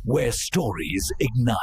where stories ignite.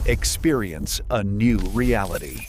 Experience a new reality.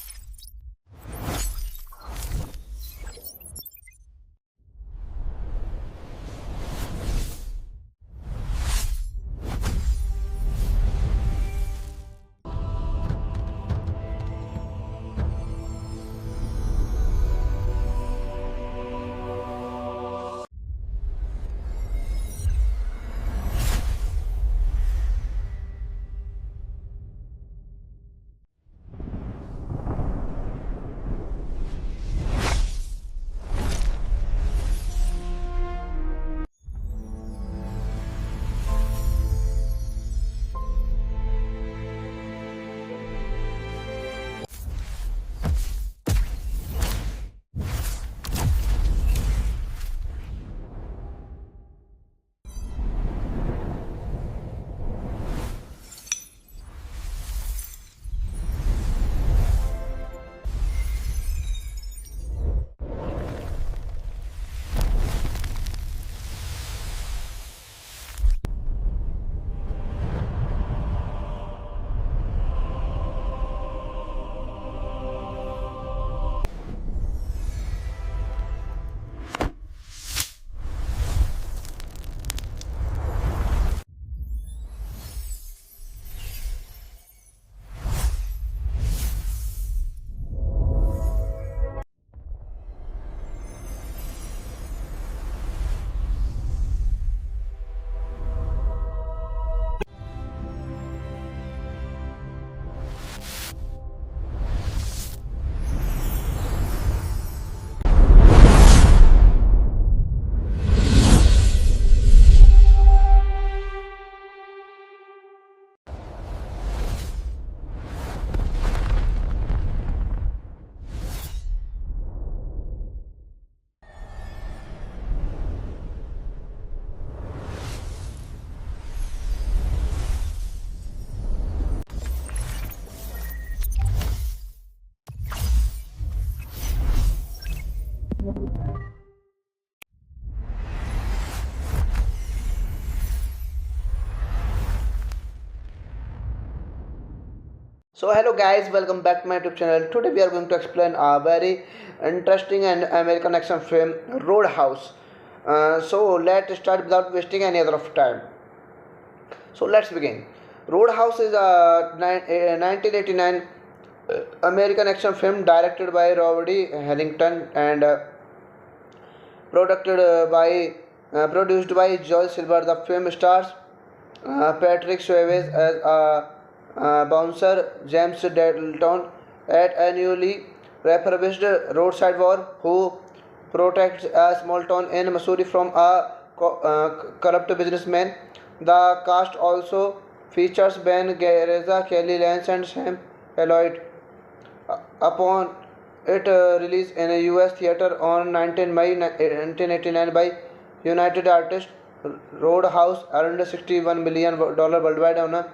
So hello guys, welcome back to my YouTube channel. Today we are going to explain a very interesting and American action film, Roadhouse. So let's start without wasting any other of time. So let's begin. Roadhouse is a 1989 American action film directed by Robert E. Harrington and produced by Joel Silver. The film stars Patrick Swayze as a bouncer, James Dalton, at a newly refurbished roadside war who protects a small town in Missouri from a corrupt businessman. The cast also features Ben Gazzara, Kelly Lance, and Sam Elliott. Upon its release in a US theater on 19 May 1989 by United Artists, Roadhouse earned $61 million worldwide on a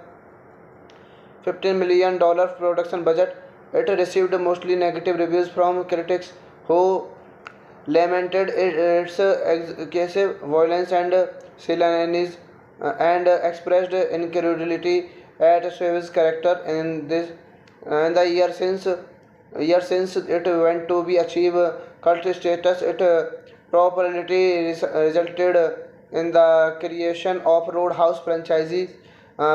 $15 million production budget. It received mostly negative reviews from critics who lamented its excessive violence and silliness and expressed incredulity at Swayze's character in the year since it went to be achieve cult status. It properly resulted in the creation of Roadhouse franchise,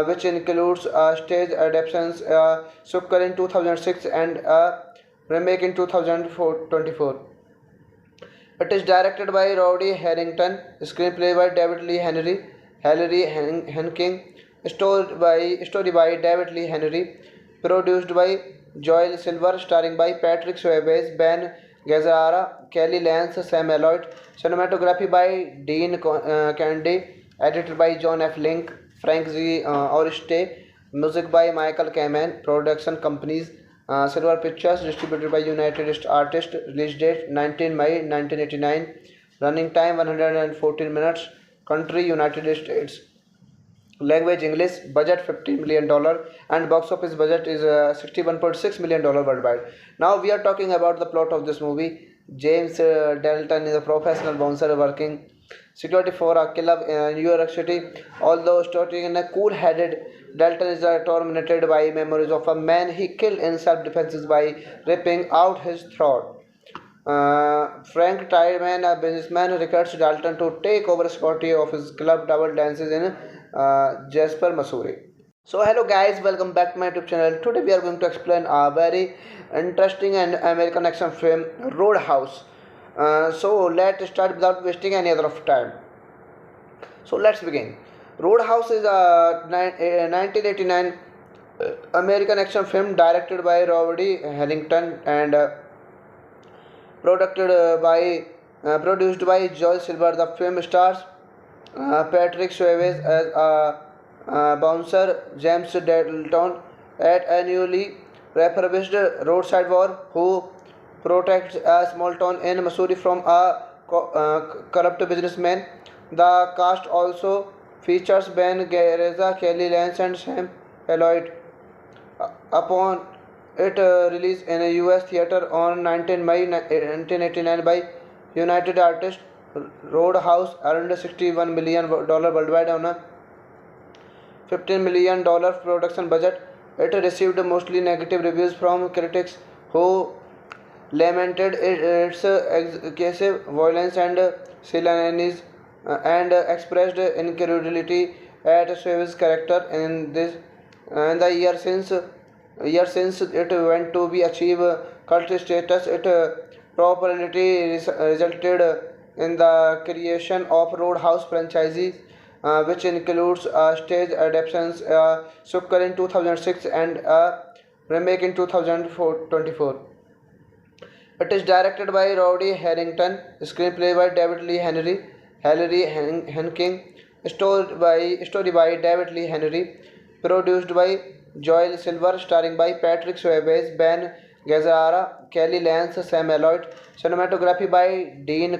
which includes stage adaptations, sequel in 2006 and a remake in 2024. It is directed by Roddy Harrington, screenplay by David Lee Henry, Hilary Henking, story by David Lee Henry, produced by Joel Silver, starring by Patrick Swayze, Ben Gazzara, Kelly Lance, Sam Elliott, cinematography by Dean Candy, edited by John F. Link, Frank Z. Oriste, music by Michael Kamen, production companies Silver Pictures, distributed by United Artists, release date 19 May 1989, running time 114 minutes, country United States, language English, budget $50 million, and box office budget is $61.6 million worldwide. Now we are talking about the plot of this movie. James Dalton is a professional bouncer working security for a club in New York City. Although starting in a cool-headed, Dalton is tormented by memories of a man he killed in self-defense by ripping out his throat. Frank Tideman, a businessman, recruits Dalton to take over security of his club Double Dances in Jasper, Missouri. So hello guys, welcome back to my YouTube channel. Today we are going to explain a very interesting and American action film, Roadhouse. So let's start without wasting any other of time. So let's begin. Roadhouse is a 1989 American action film directed by Robert E. Harrington and produced by Joel Silver. The film stars Patrick Swayze as a bouncer, James Dalton, at a newly refurbished roadside bar who protects a small town in Missouri from a corrupt businessman. The cast also features Ben Gazzara, Kelly Lance, and Sam Elliott. Upon its release in a US theater on 19 May 1989 by United Artists, Roadhouse earned $61 million worldwide on a $15 million production budget. It received mostly negative reviews from critics who lamented its excessive violence and silliness and expressed incredulity at Swayze's character in the year since it went to be achieve cult status. It popularity resulted in the creation of Roadhouse franchises, which includes stage adaptations, sequel in 2006 and a remake in 2024. It is directed by Roddy Harrington, screenplay by David Lee Henry, Henking, story by David Lee Henry, produced by Joel Silver, starring by Patrick Swayze, Ben Gazzara, Kelly Lance, Sam Elliott, cinematography by Dean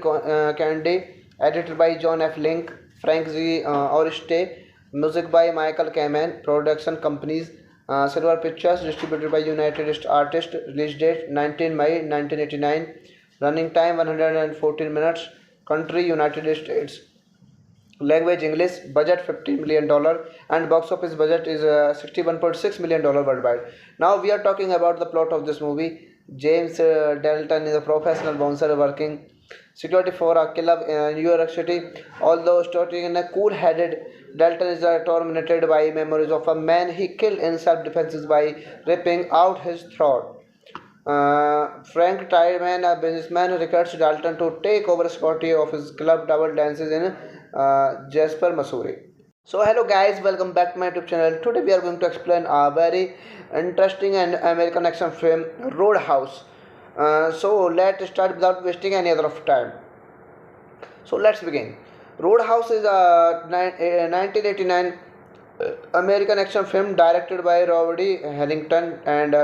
Candy, edited by John F. Link, Frank Z. Oriste, music by Michael Kamen, production companies Silver Pictures, distributed by United Artists, release date 19 May 1989, running time 114 minutes, country United States, language English, budget $50 million, and box office budget is $61.6 million worldwide. Now we are talking about the plot of this movie. James Dalton is a professional bouncer working security for a club in New York City. Although starting in a cool-headed, Dalton is tormented by memories of a man he killed in self-defense by ripping out his throat. Frank Tideman, a businessman, recruits Dalton to take over security of his club Double Dances in Jasper, Missouri. So hello guys, welcome back to my YouTube channel. Today we are going to explain a very interesting and American action film, Roadhouse. So let's start without wasting any other of time. So let's begin. Roadhouse is a 1989 American action film directed by Robert E. Harrington and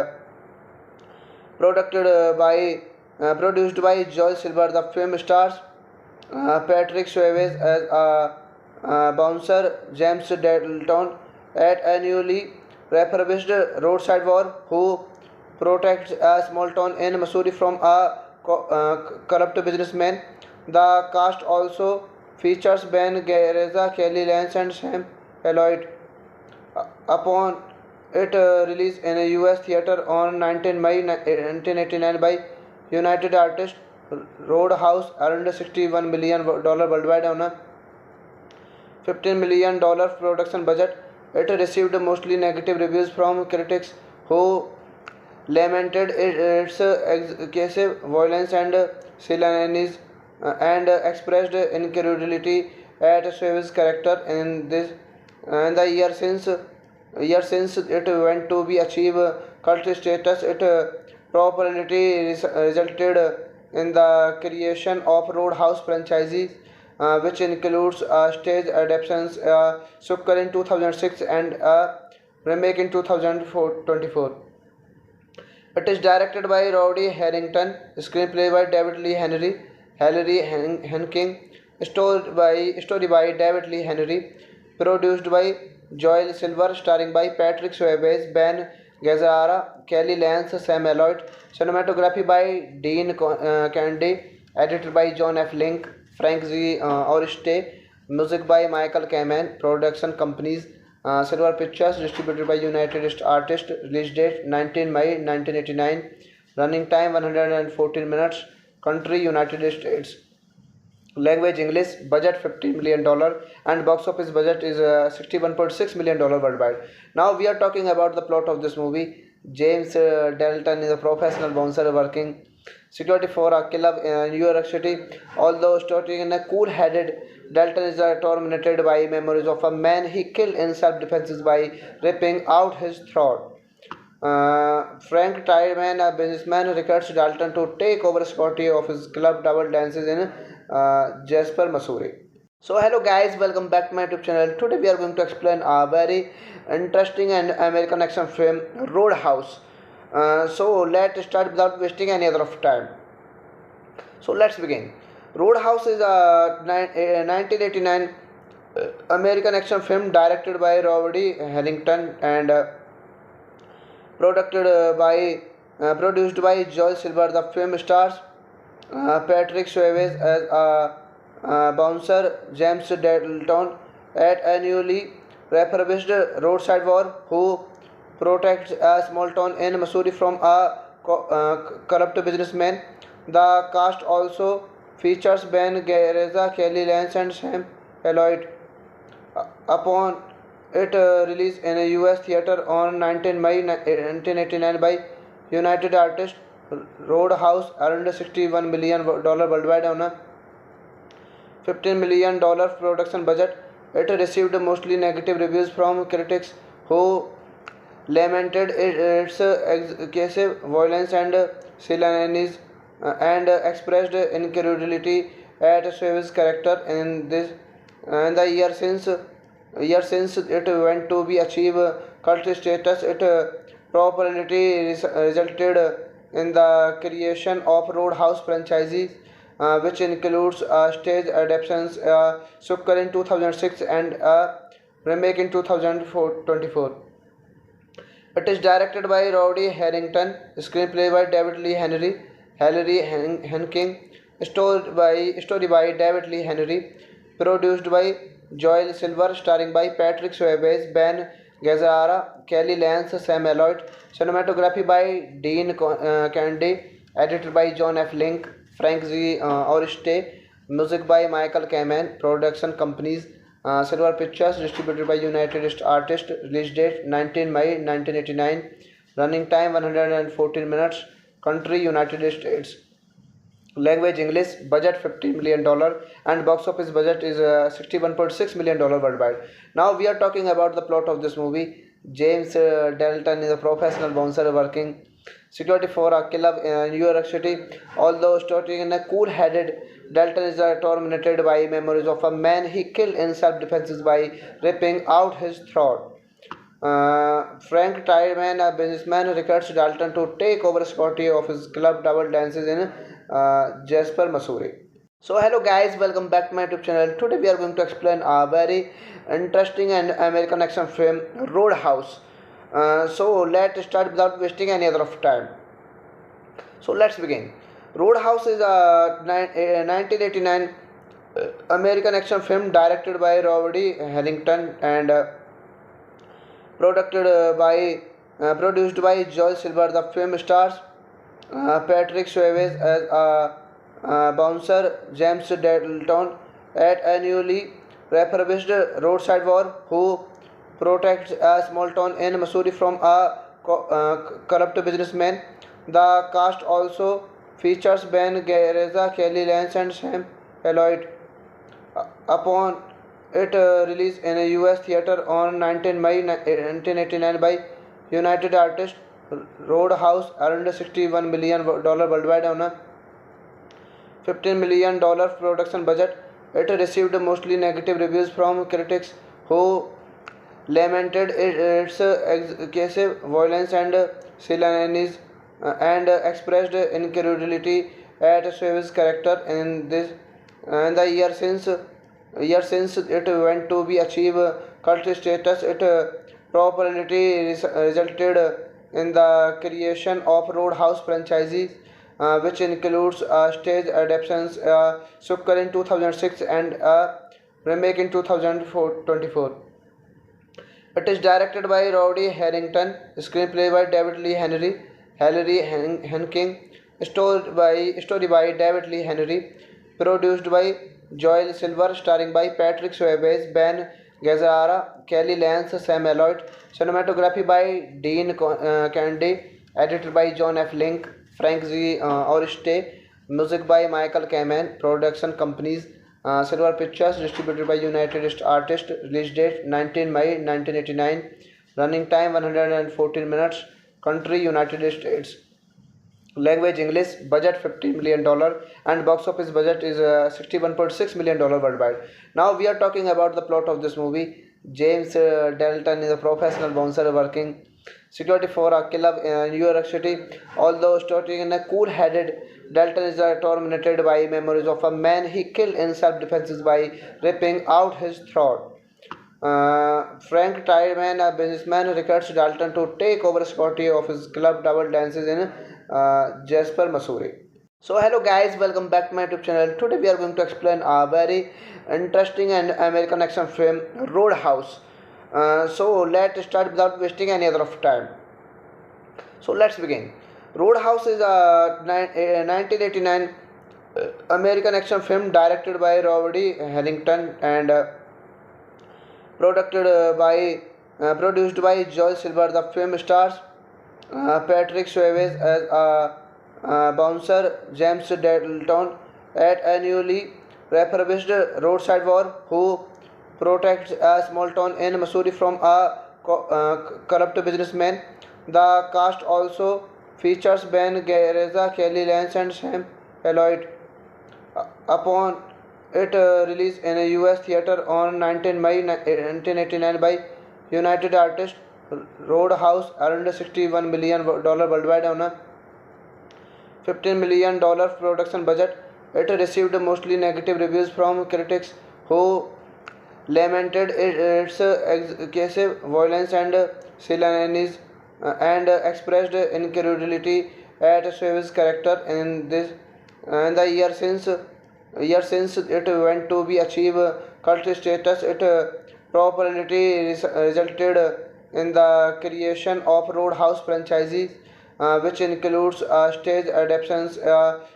produced by Joel Silver. The film stars Patrick Swayze as a bouncer, James Dalton, at a newly refurbished roadside bar who protects a small town in Missouri from a corrupt businessman. The cast also features Ben Gazzara, Kelly Lance, and Sam Elliott. Upon its release in a US theater on 19 May 1989 by United Artists, Roadhouse earned $61 million worldwide on a $15 million production budget. It received mostly negative reviews from critics who lamented its excessive violence and silliness and expressed incredulity at Swayze's character in and the year since it went to be achieve cult status. It properly resulted in the creation of Roadhouse franchises, which includes stage adaptations, sequel in 2006 and a remake in 2024. It is directed by Roddy Harrington, screenplay by David Lee Henking, story by David Lee Henry, produced by Joel Silver, starring by Patrick Swayze, Ben Gazzara, Kelly Lance, Sam Elliott, cinematography by Dean Candy, edited by John F. Link, Frank Z. Oriste, music by Michael Kamen, production companies Silver Pictures, distributed by United Artists, release date 19 May 1989, running time 114 minutes, country United States, language English, budget $50 million, and box office budget is $61.6 million worldwide. Now we are talking about the plot of this movie. James Dalton is a professional bouncer working security for a club in New York City. Although starting in a cool-headed, Dalton is tormented by memories of a man he killed in self-defense by ripping out his throat. Frank Tideman, a businessman, recruits Dalton to take over security of his club Double Dances in Jasper, Missouri. So hello guys, welcome back to my YouTube channel. Today we are going to explain a very interesting and American action film, Roadhouse. So let's start without wasting any other of time. So let's begin. Roadhouse is a 1989 American action film directed by Roddy Harrington and produced by Joel Silver. The film stars Patrick Swayze as a bouncer, James Dalton, at a newly refurbished roadside bar who protects a small town in Missouri from a corrupt businessman. The cast also features Ben Gazzara, Kelly Lance, and Sam Elliott. Upon its release in a US theater on 19 May 1989 by United Artists, Roadhouse earned $61 million worldwide on a $15 million production budget. It received mostly negative reviews from critics who lamented its excessive violence and silliness and expressed incredulity at Swayze's character in this. And the year since it went to be achieve cult status, it properly resulted in the creation of Roadhouse franchises, which includes stage adaptations, sequel in 2006 and a remake in 2024. It is directed by Roddy Harrington, screenplay by David Lee Henking, story by David Lee Henry, produced by Joel Silver, starring by Patrick Swayze, Ben Gazzara, Kelly Lance, Sam Elliott, cinematography by Dean Candy, edited by John F. Link, Frank Z. Oriste, music by Michael Kamen, production companies Silver Pictures, distributed by United Artists, release date 19 May 1989, running time 114 minutes, country United States, language English, budget $50 million, and box office budget is $61.6 million worldwide. Now we are talking about the plot of this movie. James Dalton is a professional bouncer working security for a club in New York City. Although starting in a cool-headed, Dalton is tormented by memories of a man he killed in self-defense by ripping out his throat. Frank Tideman, a businessman, recruits Dalton to take over security of his club Double Dances in Jasper, Missouri. So hello guys, welcome back to my YouTube channel. Today we are going to explain a very interesting and American action film, Roadhouse. So let's start without wasting any other of time. So let's begin. Roadhouse is a 1989 American action film directed by Roddy Harrington and produced by Joel Silver. The film stars Patrick Swayze as a bouncer, James Dalton, at a newly refurbished roadside bar who protects a small town in Missouri from a corrupt businessman. The cast also features Ben Gazzara, Kelly Lance, and Sam Elliott. Upon It released in a US theater on 19 May 1989 by United Artists. Roadhouse earned $61 million worldwide on a $15 million production budget. It received mostly negative reviews from critics who lamented its excessive violence and silliness and expressed incredulity at Swift's character in the year since it went to be achieve cult status. It properly resulted in the creation of Roadhouse franchises, which includes stage adaptations, sequel in 2006 and a remake in 2024. It is directed by Roddy Harrington, screenplay by David Lee Henking, story by David Lee Henry, produced by Joel Silver, starring by Patrick Swayze, Ben Gazzara, Kelly Lance, Sam Elliott, cinematography by Dean Candy, edited by John F. Link, Frank Z. Oriste, music by Michael Kamen, production companies Silver Pictures, distributed by United Artists, release date 19 May 1989, running time 114 minutes, country United States, language English, budget $50 million, and box office budget is $61.6 million worldwide. Now we are talking about the plot of this movie. James Dalton is a professional bouncer working security for a club in New York City. Although starting in a cool-headed, Dalton is tormented by memories of a man he killed in self-defense by ripping out his throat. Frank Tideman, a businessman, recruits Dalton to take over security of his club Double Dances in Jasper, Missouri. So hello guys, welcome back to my YouTube channel. Today we are going to explain a very interesting and American action film, Roadhouse. So let's start without wasting any other of time. So let's begin. Roadhouse is a 1989 American action film directed by Roddy Harrington and produced by Joel Silver. The film stars Patrick Swayze as a bouncer, James Dalton, at a newly refurbished roadside bar who protects a small town in Missouri from a corrupt businessman. The cast also features Ben Gazzara, Kelly Lance, and Sam Elliott. Upon its release in a US theater on 19 May 1989 by United Artists, Roadhouse earned $61 million worldwide on a $15 million production budget. It received mostly negative reviews from critics who lamented its excessive violence and silliness and expressed incredulity at Swift's character in the year since it went to be achieve cult status. It properly resulted in the creation of Roadhouse franchises, which includes stage adaptations,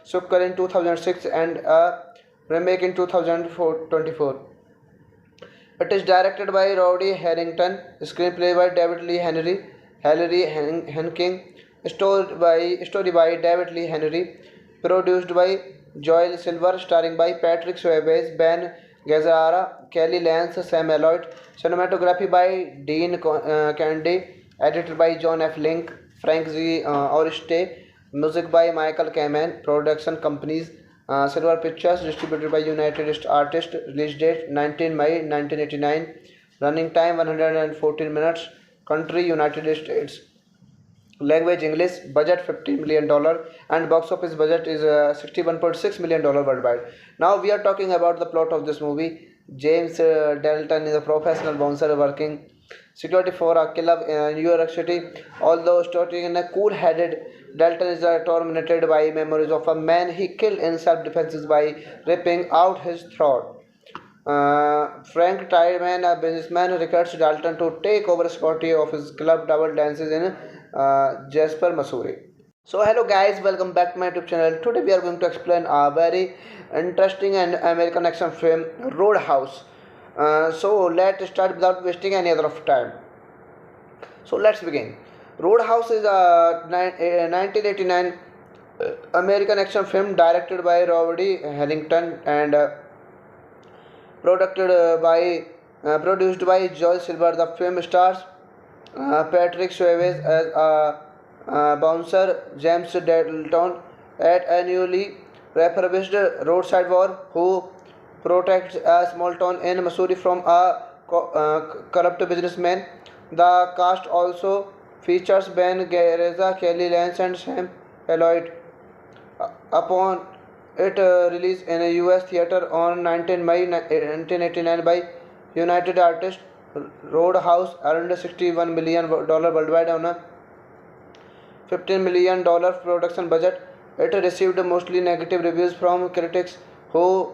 sequel in 2006 and a remake in 2024. It is directed by Roddy Harrington, screenplay by David Lee Henking, story by David Lee Henry, produced by Joel Silver, starring by Patrick Swayze, Ben Gazzara, Kelly Lance, Sam Elliott, cinematography by Dean Candy, edited by John F. Link, Frank Z. Oriste, music by Michael Kamen, production companies Silver Pictures, distributed by United Artists, release date 19 May 1989, running time 114 minutes, country United States, language English, budget $50 million, and box office budget is $61.6 million worldwide. Now we are talking about the plot of this movie. James Dalton is a professional bouncer working security for a club in New York City. Although starting in a cool-headed, Dalton is tormented by memories of a man he killed in self-defense by ripping out his throat. Frank Tideman, a businessman, recruits Dalton to take over security of his club Double Dances in Jasper, Missouri. So hello guys, welcome back to my YouTube channel. Today we are going to explain a very interesting and American action film, Roadhouse. So let's start without wasting any other of time. So let's begin. Roadhouse is a 1989 American action film directed by Roddy Harrington and produced by Joel Silver. The film stars Patrick Swayze as a bouncer, James Dalton, at a newly refurbished roadside bar who protects a small town in Missouri from a corrupt businessman. The cast also features Ben Gazzara, Kelly Lance, and Sam Elliott. Upon its release in a US theater on 19 May 1989 by United Artists, Roadhouse earned $61 million worldwide on a $15 million production budget. It received mostly negative reviews from critics who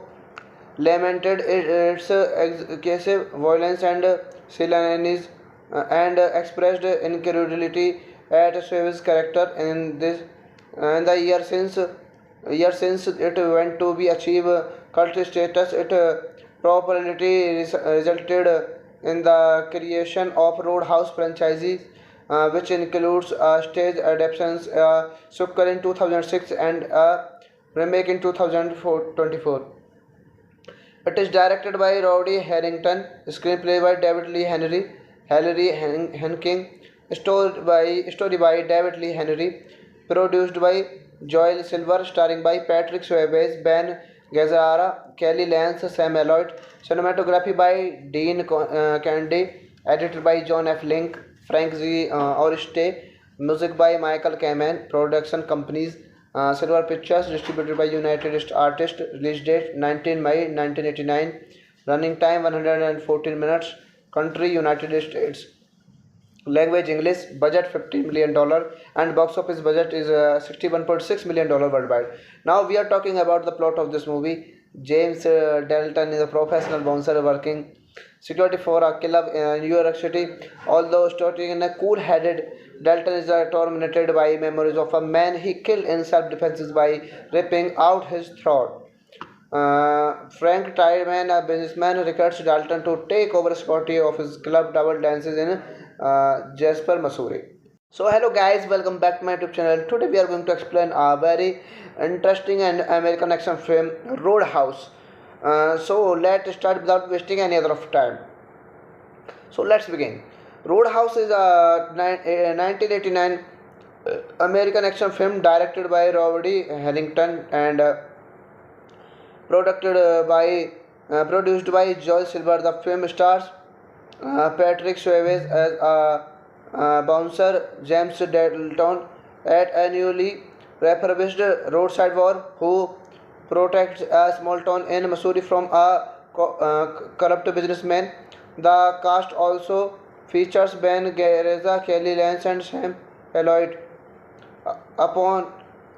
lamented its excessive violence and silliness and expressed incredulity at Swain's character in the year since it went to be achieve cult status. It properly resulted in the creation of Roadhouse franchises, which includes stage adaptations, sequel in 2006 and a remake in 2024. It is directed by Roddy Harrington, screenplay by David Lee Henking, story by David Lee Henry, produced by Joel Silver, starring by Patrick Swayze, Ben Gazzara, Kelly Lance, Sam Elliott, cinematography by Dean Candy, edited by John F. Link, Frank Z. Oriste, music by Michael Kamen, production companies Silver Pictures, distributed by United Artists, release date 19 May 1989, running time 114 minutes, country United States, language English, budget $50 million, and box office budget is $61.6 million worldwide. Now we are talking about the plot of this movie. James Dalton is a professional bouncer working security for a club in New York City. Although starting in a cool-headed, Dalton is tormented by memories of a man he killed in self-defense by ripping out his throat. Frank Tideman, a businessman, recruits Dalton to take over security of his club Double Dances in Jasper, Missouri. So hello guys, welcome back to my YouTube channel. Today we are going to explain a very interesting and American action film, Roadhouse. So let's start without wasting any other of time. So let's begin. Roadhouse is a 1989 American action film directed by Roddy Harrington and produced by Joel Silver. The film stars Patrick Swayze as a bouncer, James Dalton, at a newly refurbished roadside bar who protects a small town in Missouri from a corrupt businessman. The cast also features Ben Gazzara, Kelly Lance, and Sam Elliott. Upon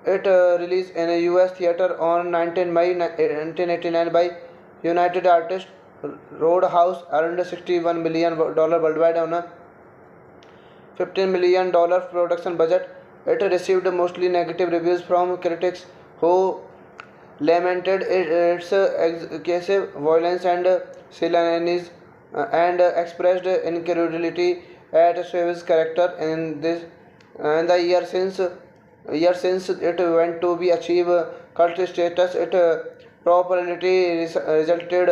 its release in a US theater on 19 May 1989 by United Artists, Roadhouse earned $61 million worldwide on a $15 million production budget. It received mostly negative reviews from critics who lamented its excessive violence and silliness and expressed incredulity at Swain's character in the year since it went to be achieve cult status. It properly resulted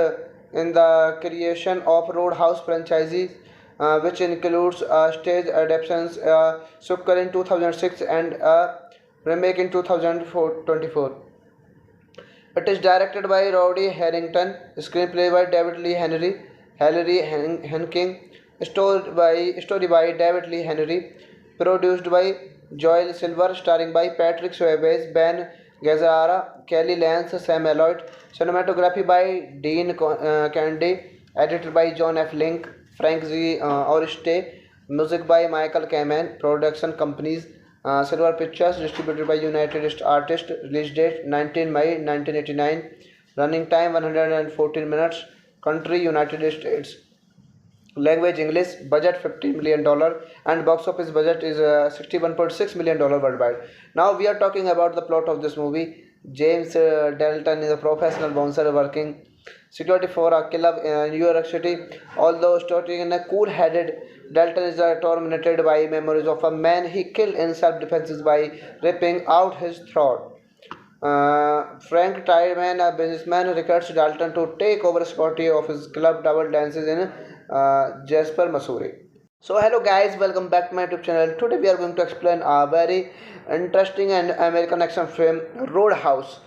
in the creation of Roadhouse franchises, which includes stage adaptations, sequel in 2006 and a remake in 2024. It is directed by Roddy Harrington, screenplay by David Lee Henking, story by David Lee Henry, produced by Joel Silver, starring by Patrick Swayze, Ben Gazzara, Kelly Lance, Sam Elliott, cinematography by Dean Candy, edited by John F. Link, Frank Z. Oriste, music by Michael Kamen, production companies Silver Pictures, distributed by United Artists, release date 19 May 1989, running time 114 minutes, country United States, language English, budget $50 million, and box office budget is $61.6 million worldwide. Now we are talking about the plot of this movie. James Dalton is a professional bouncer working security for a club in New York City. Although starting in a cool-headed, Dalton is tormented by memories of a man he killed in self-defense by ripping out his throat. Frank Tiedemann, a businessman, recruits Dalton to take over security of his club Double Dances in Jasper, Missouri. So hello guys, welcome back to my YouTube channel. Today we are going to explain a very interesting and American action film, Roadhouse.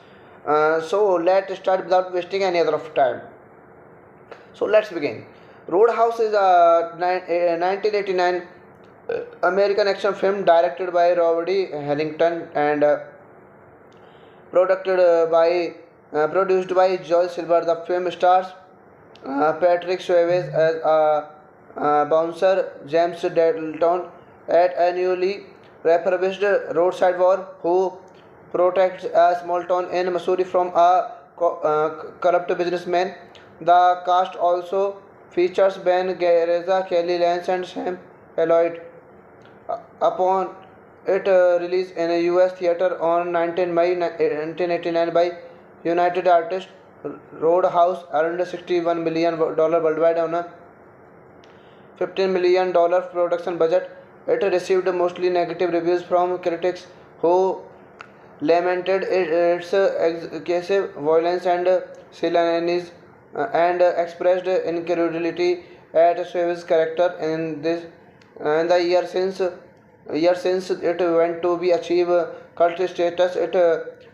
So let's start without wasting any other of time. So let's begin. Roadhouse is a 1989 American action film directed by Robert E. Harrington and produced by Joel Silver. The film stars Patrick Swayze as a bouncer, James Dalton, at a newly refurbished roadside bar who protects a small town in Missouri from a corrupt businessman. The cast also features Ben Gazzara, Kelly Lance, and Sam Elliott. Upon its release in a US theater on 19 May 1989 by United Artists, Roadhouse earned $61 million worldwide on a $15 million production budget. It received mostly negative reviews from critics who lamented its excessive violence and silliness and expressed incredulity at Swayze's character in the year since it went to be achieve cult status. It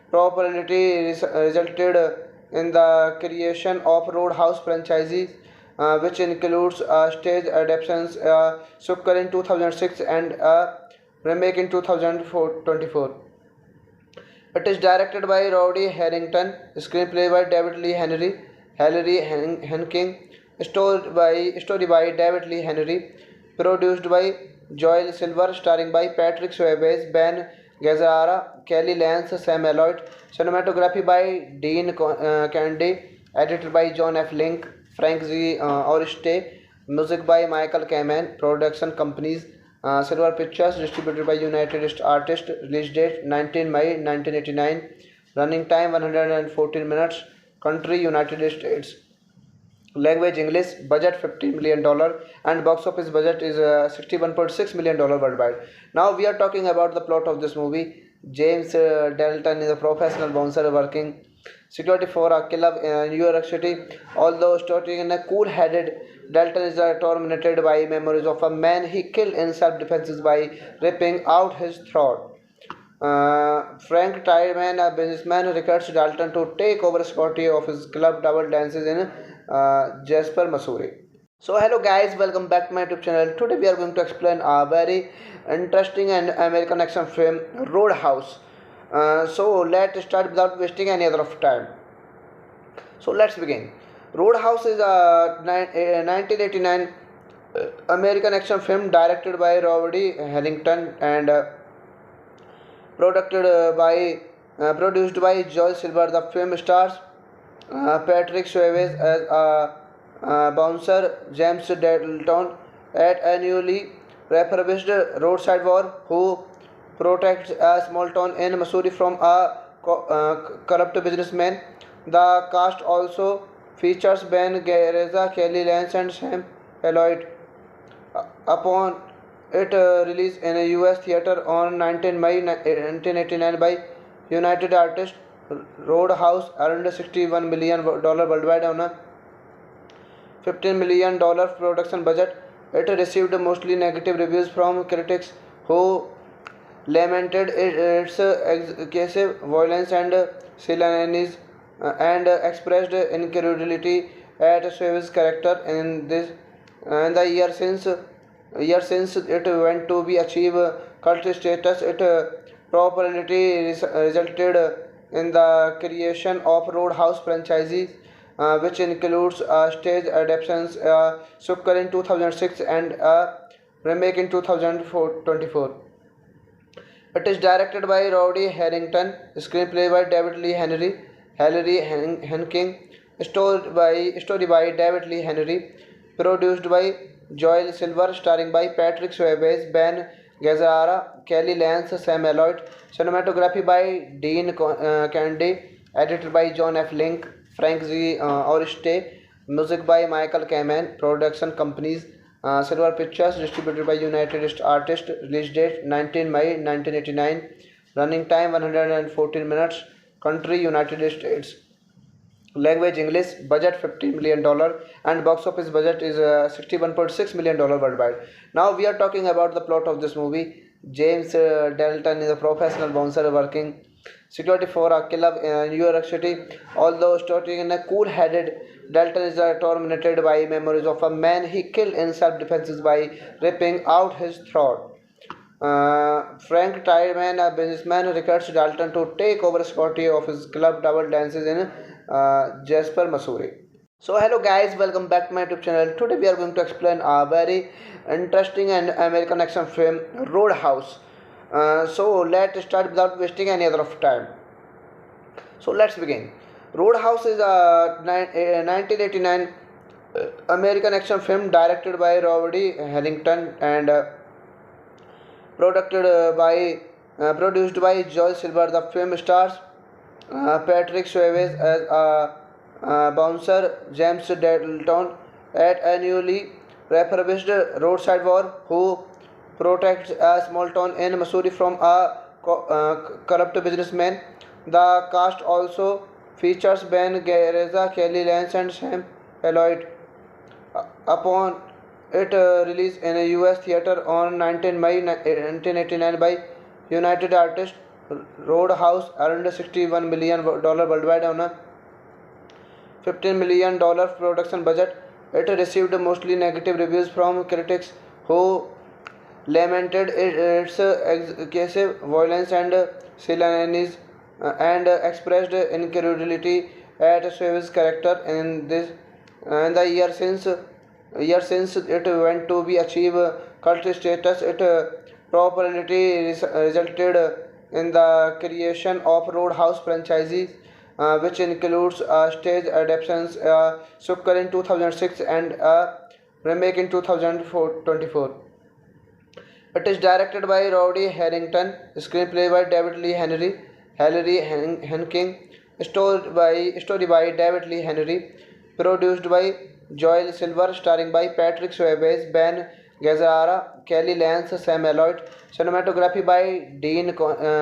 properly resulted in the creation of Roadhouse franchises, which includes stage adaptations, sequel in 2006 and a remake in 2024. It is directed by Roddy Harrington, screenplay by David Lee Henking, story by David Lee Henry, produced by Joel Silver, starring by Patrick Swayze, Ben Gazzara, Kelly Lance, Sam Elliott, cinematography by Dean Candy, edited by John F. Link, Frank Z. Oriste, music by Michael Kamen, production companies Silver Pictures, distributed by United Artists, release date 19 May 1989, running time 114 minutes, country United States, language English, budget $50 million, and box office budget is $61.6 million worldwide. Now we are talking about the plot of this movie. James Dalton is a professional bouncer working security for a club in New York City. Although starting in a cool-headed, Dalton is tormented by memories of a man he killed in self-defense by ripping out his throat. Frank Tiedemann, a businessman, recruits Dalton to take over security of his club Double Dances in Jasper, Missouri. So hello guys, welcome back to my YouTube channel. Today we are going to explain a very interesting and American action film, Roadhouse. So let's start without wasting any other of time. So let's begin. Roadhouse is a 1989 American action film directed by Robert E. Harrington and produced by Joel Silver. The film stars Patrick Swayze as a bouncer, James Dalton, at a newly refurbished roadside bar who protects a small town in Missouri from a corrupt businessman. The cast also features Ben Gazzara, Kelly Lance, and Sam Elliott. Upon its release in a US theater on 19 May 1989 by United Artists, Roadhouse earned $61 million worldwide on a $15 million production budget. It received mostly negative reviews from critics who lamented its excessive violence and silliness and expressed incredulity at Swayze's character in the year since it went to be achieve cult status. It properly resulted in the creation of Roadhouse franchises, which includes stage adaptations, sequel in 2006 and a remake in 2024. It is directed by Roddy Harrington, screenplay by David Lee Henking, story by David Lee Henry, produced by Joel Silver, starring by Patrick Swayze, Ben Gazzara, Kelly Lance, Sam Elliott, cinematography by Dean Candy, edited by John F. Link, Frank Z. Oriste, music by Michael Kamen, production companies Silver Pictures, distributed by United Artists, release date 19 May 1989, running time 114 minutes, Country United States. Language English. Budget $50 million, and box office budget is $61.6 million worldwide. Now we are talking about the plot of this movie. James Dalton is a professional bouncer working security for a club in New York City. Although starting in a cool-headed, Dalton is tormented by memories of a man he killed in self-defense by ripping out his throat. Frank Tideman, a businessman, recruits Dalton to take over security of his club Double Dances in Jasper, Missouri. So hello guys, welcome back to my YouTube channel. Today we are going to explain a very interesting and American action film, Roadhouse. So let's start without wasting any other of time. So let's begin. Roadhouse is a 1989 American action film directed by Robert E. Harrington and produced by Joel Silver. The film stars Patrick Swayze as a bouncer, James Dalton, at a newly refurbished roadside bar who protects a small town in Missouri from a corrupt businessman. The cast also features Ben Gazzara, Kelly Lance, and Sam Elliott. Upon its release in a US theater on 19 May 1989 by United Artists, Roadhouse earned $61 million worldwide on a $15 million production budget. It received mostly negative reviews from critics who lamented its excessive violence and silliness and expressed incredulity at Swayze's character in the year since it went to be achieve cult status. It properly resulted in the creation of Roadhouse franchises, which includes stage adaptations, sequel in 2006 and a remake in 2024. It is directed by Roddy Harrington, screenplay by David Lee Henking, story by David Lee Henry, produced by Joel Silver, starring by Patrick Swayze, Ben Gazzara, Kelly Lance, Sam Elliott, cinematography by Dean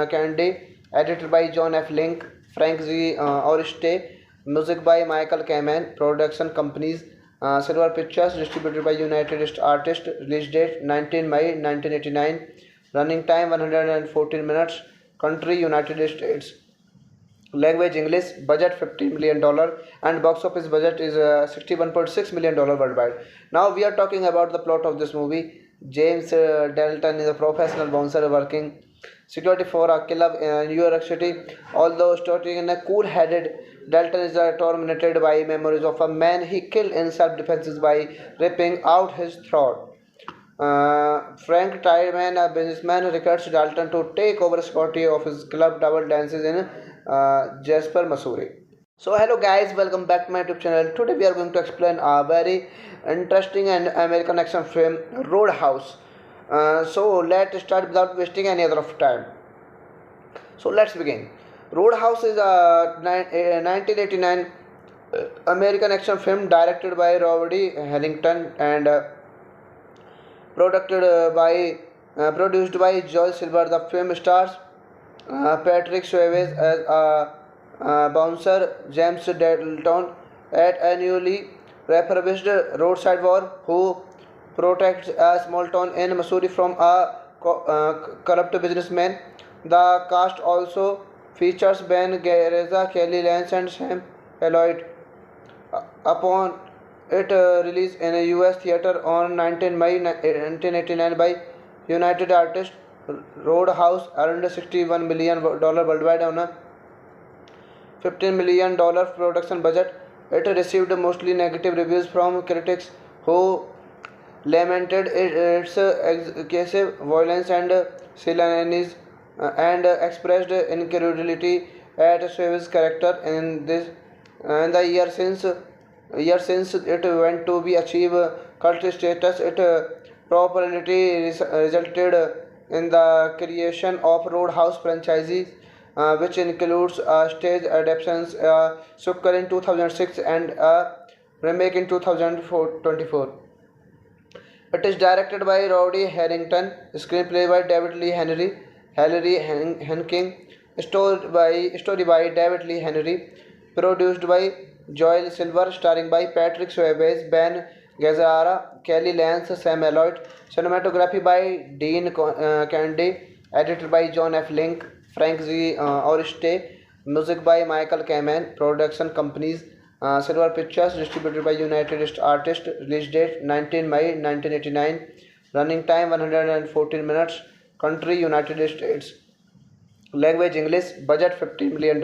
Candy, edited by John F. Link, Frank Z. Oriste, music by Michael Kamen, production companies Silver Pictures, distributed by United Artists, release date 19 May 1989, running time 114 minutes, country United States. Language English, budget $50 million, and box office budget is $61.6 million worldwide. Now we are talking about the plot of this movie. James Dalton is a professional bouncer working security for a club in New York City. Although starting in a cool-headed, Dalton is tormented by memories of a man he killed in self-defense by ripping out his throat. Frank Tideman, a businessman, recruits Dalton to take over security of his club Double Dances in Jasper, Missouri. So hello guys, welcome back to my YouTube channel. Today we are going to explain a very interesting and American action film, Roadhouse. So let's start without wasting any other of time. So let's begin. Roadhouse is a 1989 American action film directed by Robert E. Harrington and produced by Joel Silver. The film stars Patrick Swayze as a bouncer, James Dalton, at a newly refurbished roadside bar who protects a small town in Missouri from a corrupt businessman. The cast also features Ben Gazzara, Kelly Lance, and Sam Elliott. Upon its release in a US theater on 19 May 1989 by United Artists, Roadhouse earned $61 million worldwide on a $15 million production budget. It received mostly negative reviews from critics who lamented its excessive violence and silliness and expressed incredulity at Swayze's character in the year since it went to be achieve cult status. It properly resulted in the creation of Roadhouse franchises, which includes stage adaptations, sequel in 2006 and a remake in 2024. It is directed by Roddy Harrington, screenplay by David Lee Henking, story by David Lee Henry, produced by Joel Silver, starring by Patrick Swayze, Ben Gazzara, Kelly Lance, Sam Elliott, cinematography by Dean Candy, edited by John F. Link, Frank Z. Oriste, music by Michael Kamen, production companies Silver Pictures, distributed by United Artists, release date 19 May 1989, running time 114 minutes, country United States, language English, budget $50 million,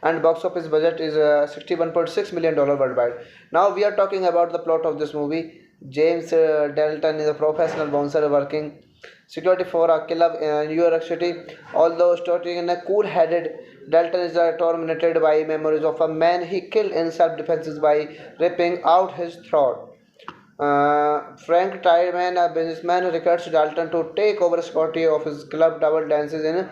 and box office budget is $61.6 million worldwide. Now we are talking about the plot of this movie. James Dalton is a professional bouncer working security for a club in New York City. Although starting in a cool-headed, Dalton is tormented by memories of a man he killed in self-defense by ripping out his throat. Frank Tideman, a businessman, recruits Dalton to take over security of his club Double Dances in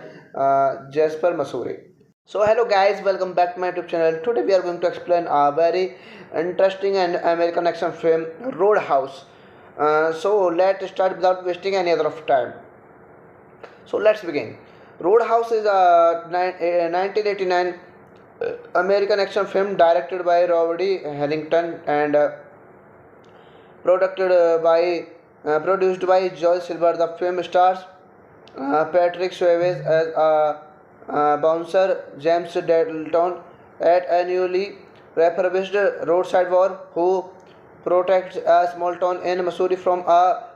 Jasper, Missouri. So hello guys, welcome back to my YouTube channel. Today we are going to explain a very interesting and American action film, Roadhouse. So let's start without wasting any other of time. So let's begin. Roadhouse is a 1989 American action film directed by Robert E. Harrington and produced by Joel Silver. The film stars Patrick Swayze as a bouncer, James Dalton, at a newly refurbished roadside bar who protects a small town in Missouri from a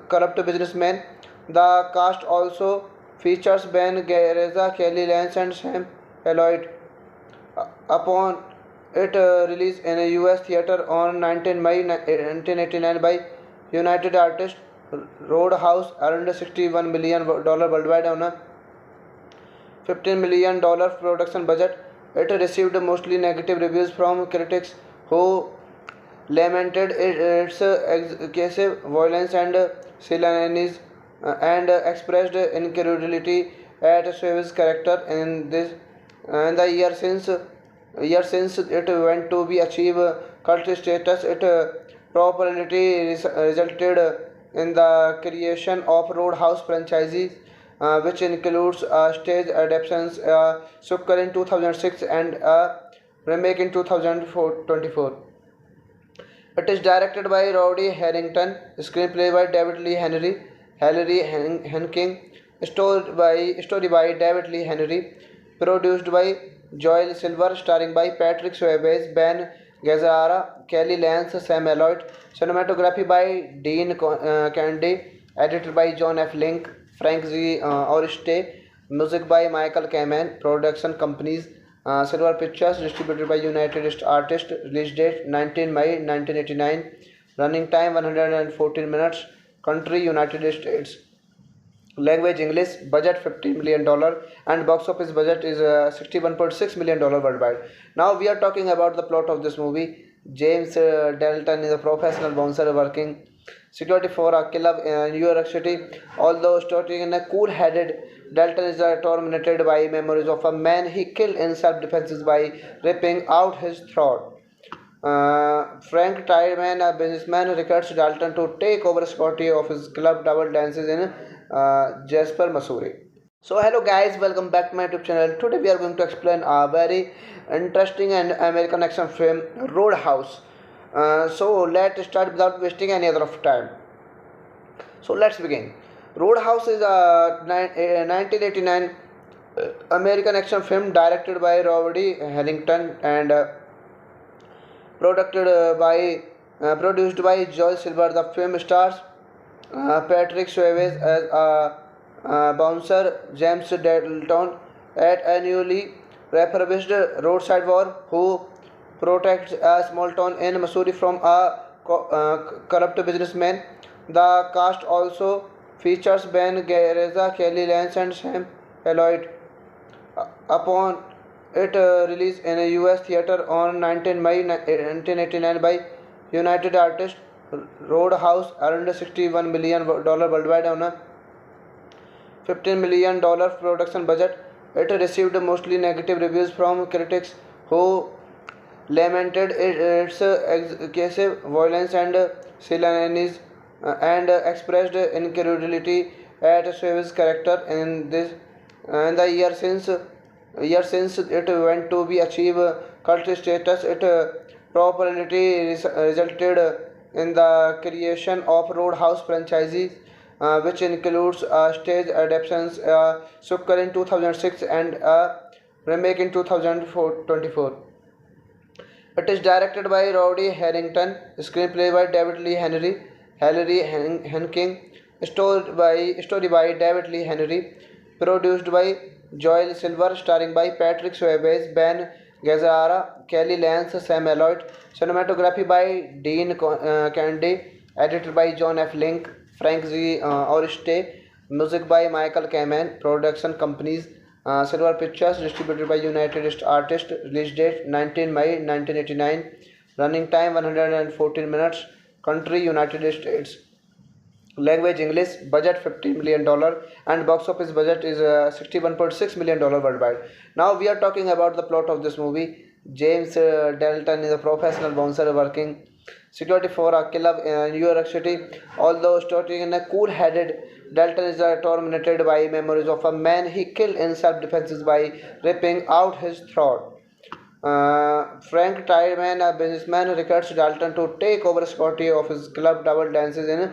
corrupt businessman. The cast also features Ben Gazzara, Kelly Lance, and Sam Elliott. Upon its release in a US theater on 19 May 1989 by United Artists, Roadhouse earned $61 million worldwide on a $15 million production budget. It received mostly negative reviews from critics who lamented its excessive violence and silliness and expressed incredulity at Swayze's character in the year since it went to be achieve cult status. It popularity resulted in the creation of Roadhouse franchises, which includes stage adaptations, sequel in 2006 and a remake in 2024. It is directed by Roddy Harrington, screenplay by David Lee Henry, Henking, story by David Lee Henry, produced by Joel Silver, starring by Patrick Swayze, Ben Gazzara, Kelly Lance, Sam Elliott, cinematography by Dean Candy, edited by John F. Link, Frank Z. Oriste, music by Michael Kamen, production companies Silver Pictures, distributed by United Artists, release date 19 May 1989, running time 114 minutes, country United States, language English, budget $50 million, and box office budget is $61.6 million worldwide. Now we are talking about the plot of this movie. James Dalton is a professional bouncer working security for a club in New York City. Although starting in a cool-headed, Dalton is tormented by memories of a man he killed in self-defense by ripping out his throat. Frank Tideman, a businessman, recruits Dalton to take over security of his club Double Dances in Jasper, Missouri. So hello guys, welcome back to my YouTube channel. Today we are going to explain a very interesting and American action film, Roadhouse. So let's start without wasting any other of time. So let's begin. Roadhouse is a 1989 American action film directed by Robert E. Harrington and produced by Joel Silver. The film stars Patrick Swayze as a bouncer, James Dalton, at a newly refurbished roadside bar who protects a small town in Missouri from a corrupt businessman. The cast also features Ben Gazzara, Kelly Lance, and Sam Elliott. Upon its release in a US theater on 19 May 1989 by United Artists, Roadhouse earned $61 million worldwide on a $15 million production budget. It received mostly negative reviews from critics who lamented its excessive violence and silliness and expressed incredulity at Swayze's character in and the year since it went to be achieve cult status. It properly resulted in the creation of Roadhouse franchises, which includes stage adaptations, sequel in 2006 and a remake in 2024. It is directed by Roddy Harrington, screenplay by David Lee Henking, story by David Lee Henry, produced by Joel Silver, starring by Patrick Swayze, Ben Gazzara, Kelly Lance, Sam Elliott, cinematography by Dean Candy, edited by John F. Link, Frank Z. Oriste, music by Michael Kamen, production companies Silver Pictures, distributed by United Artists, release date 19 May 1989, running time 114 minutes, country United States, language English, budget $50 million, and box office budget is $61.6 million worldwide. Now we are talking about the plot of this movie. James Dalton is a professional bouncer working security for a club in New York City. Although starting in a cool-headed, Dalton is tormented by memories of a man he killed in self-defense by ripping out his throat. Frank Tideman, a businessman, recruits Dalton to take over security of his club Double Dances in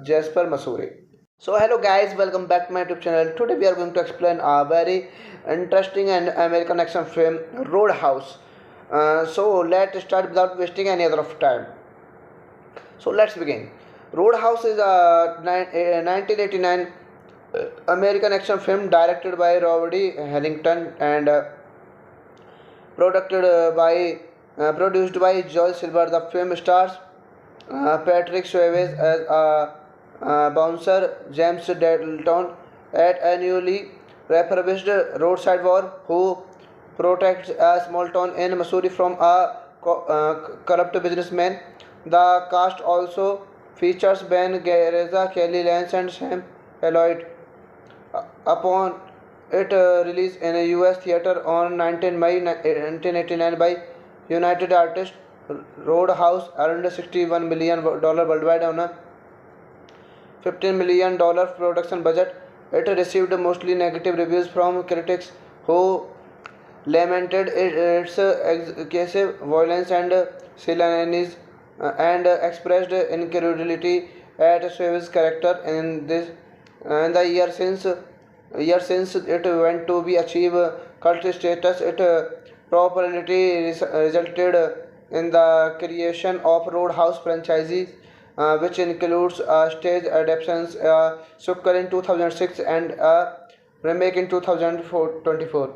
Jasper, Missouri. So hello guys, welcome back to my YouTube channel. Today we are going to explain a very interesting and American action film, Roadhouse. So let's start without wasting any other of time. So let's begin. Roadhouse is a 1989 American action film directed by Roddy Harrington and produced by Joel Silver. The film stars Patrick Swayze as a bouncer, James Dalton, at a newly refurbished roadside bar who protects a small town in Missouri from a corrupt businessman. The cast also features Ben Gazzara, Kelly Lance, and Sam Elliott. Upon its release in a US theater on 19 May 1989 by United Artists, Roadhouse earned $61 million worldwide on a $15 million production budget. It received mostly negative reviews from critics who lamented its excessive violence and silliness and expressed incredulity at Swayze's character in this. And the year since it went to be achieve cult status, it properly resulted in the creation of Roadhouse franchises, which includes stage adaptations, sequel in 2006 and a remake in 2024.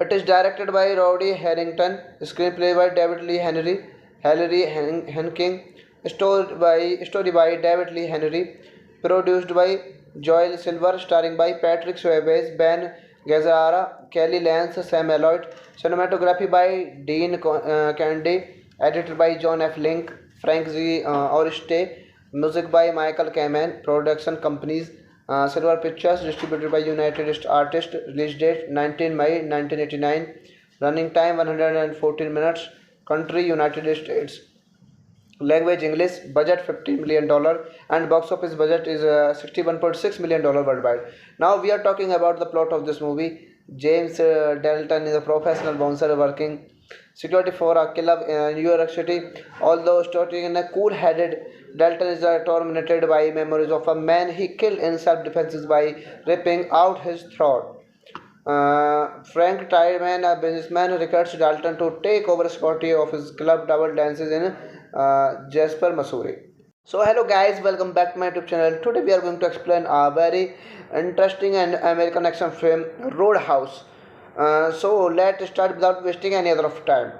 It is directed by Roddy Harrington, screenplay by David Lee Henking, story by David Lee Henry, produced by Joel Silver, starring by Patrick Swayze, Ben Gazzara, Kelly Lance, Sam Elliott, cinematography by Dean Candy, edited by John F. Link, Frank Z. Oriste, music by Michael Kamen, production companies Silver Pictures, distributed by United Artists, release date 19 May 1989, running time 114 minutes, country United States, language English, budget $50 million, and box office budget is $61.6 million worldwide. Now we are talking about the plot of this movie. James Dalton is a professional bouncer working security for a club in New York City. Although starting in a cool-headed, Dalton is tormented by memories of a man he killed in self-defense by ripping out his throat. Frank Tideman, a businessman, recruits Dalton to take over security of his club Double Dances in Jasper, Missouri. So hello guys, welcome back to my YouTube channel. Today we are going to explain a very interesting and American action film, Roadhouse. So let's start without wasting any other of time.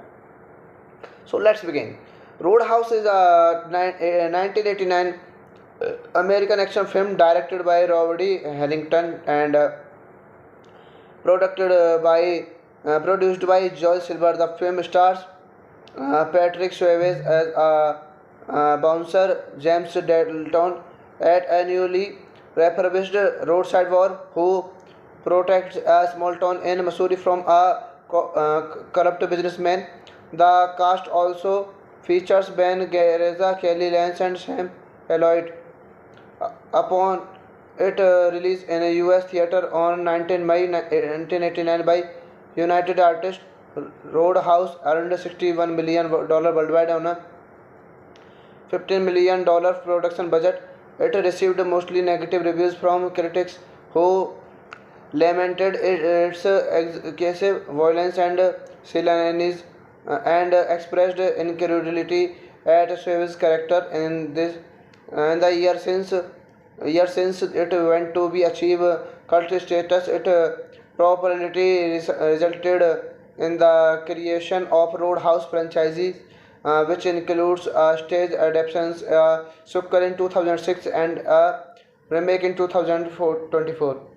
So let's begin. Roadhouse is a 1989 American action film directed by Roddy Harrington and produced by Joel Silver. The film stars Patrick Swayze as a bouncer, James Dalton, at a newly refurbished roadside bar who protects a small town in Missouri from a corrupt businessman. The cast also features Ben Gazzara, Kelly Lance, and Sam Elliott. Upon It released in a US theater on 19 May 1989 by United Artists. Roadhouse earned $61 million worldwide on a $15 million production budget. It received mostly negative reviews from critics who lamented its excessive violence and silliness and expressed incredulity at Swift's character in the year since it went to be achieve cult status. It properly resulted in the creation of Roadhouse franchises, which includes stage adaptations, sequel in 2006 and a remake in 2024.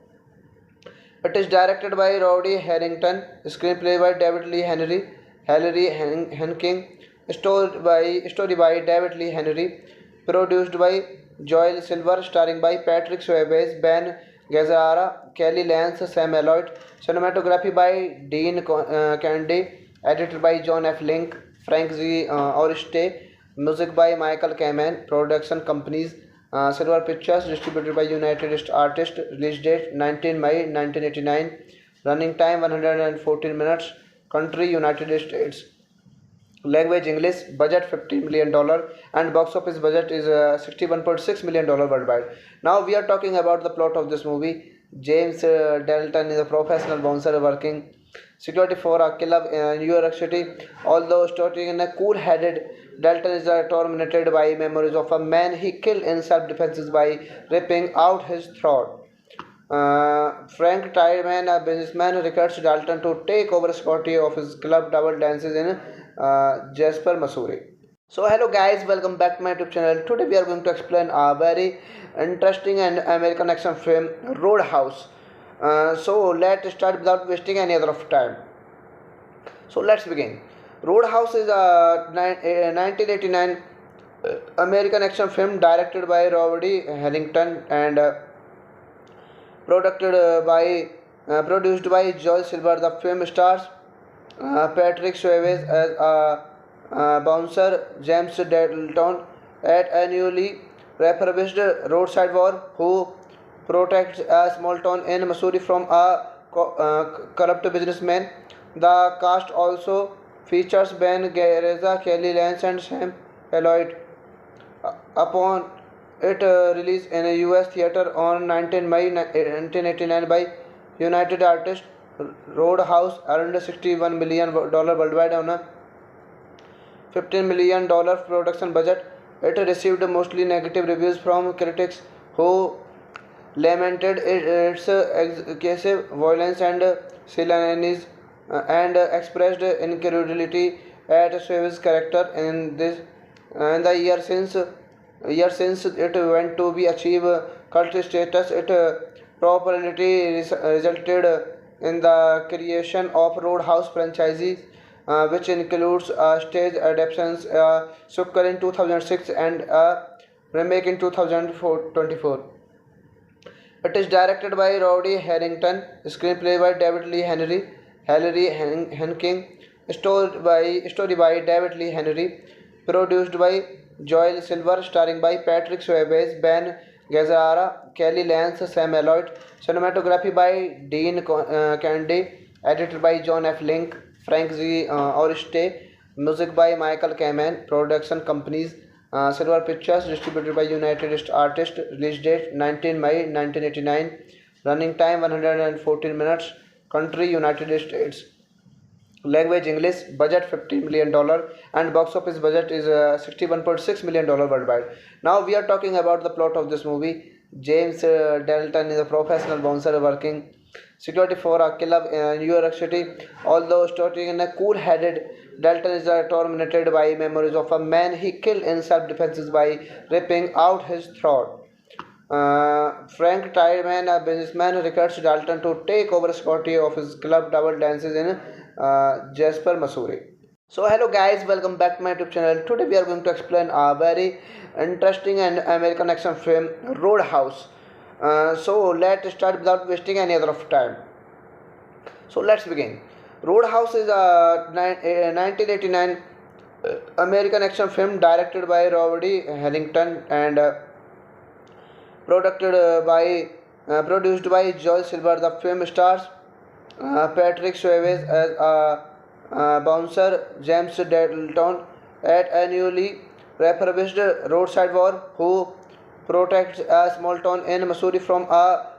It is directed by Roddy Harrington, screenplay by David Lee Henry, Henking, story by David Lee Henry, produced by Joel Silver, starring by Patrick Swayze, Ben Gazzara, Kelly Lance, Sam Elliott, cinematography by Dean Candy, edited by John F. Link, Frank Z. Oriste, music by Michael Kamen, production companies Silver Pictures, distributed by United Artists, release date 19 May 1989, running time 114 minutes, country United States, language English, budget $50 million, and box office budget is $61.6 million worldwide. Now we are talking about the plot of this movie. James Dalton is a professional bouncer working security for a club in New York City. Although starting in a cool-headed, Dalton is tormented by memories of a man he killed in self-defense by ripping out his throat. Frank Tideman, a businessman, recruits Dalton to take over security of his club Double Dances in Jasper, Missouri. So hello guys, welcome back to my YouTube channel. Today we are going to explain a very interesting and American action film, Roadhouse. So let's start without wasting any other of time. So let's begin. Roadhouse is a 1989 American action film directed by Roddy Harrington and produced by Joel Silver. The film stars Patrick Swayze as a bouncer, James Dalton, at a newly refurbished roadside bar who protects a small town in Missouri from a corrupt businessman. The cast also features Ben Gazzara, Kelly Lance, and Sam Elliott. Upon its release in a US theater on 19 May 1989 by United Artists, Roadhouse earned $61 million worldwide on a $15 million production budget. It received mostly negative reviews from critics who lamented its excessive violence and silliness and expressed incredulity at Swift's character in the year since it went to be achieve cult status. It properly resulted in the creation of Roadhouse franchises, which includes stage adaptations, sequel in 2006 and a remake in 2024. It is directed by Roddy Harrington, screenplay by David Lee Henry, Henking, story by David Lee Henry, produced by Joel Silver, starring by Patrick Swayze, Ben Gazzara, Kelly Lance, Sam Elliott, cinematography by Dean Candy, edited by John F. Link, Frank Z. Oriste, music by Michael Kamen, production companies Silver Pictures, distributed by United Artists, release date 19 May 1989, running time 114 minutes, country United States, language English, budget $50 million, and box office budget is $61.6 million worldwide. Now we are talking about the plot of this movie. James Dalton is a professional bouncer working security for a club in New York City. Although starting in a cool-headed, Dalton is tormented by memories of a man he killed in self-defense by ripping out his throat. Frank Tideman, a businessman, recruits Dalton to take over security of his club Double Dances in Jasper, Missouri. So hello guys, welcome back to my YouTube channel. Today we are going to explain a very interesting and American action film, Roadhouse. So let's start without wasting any other of time. So let's begin. Roadhouse is a 1989 American action film directed by Roddy Harrington and produced by Joel Silver. The film stars Patrick Swayze as a bouncer, James Dalton, at a newly refurbished roadside bar who protects a small town in Missouri from a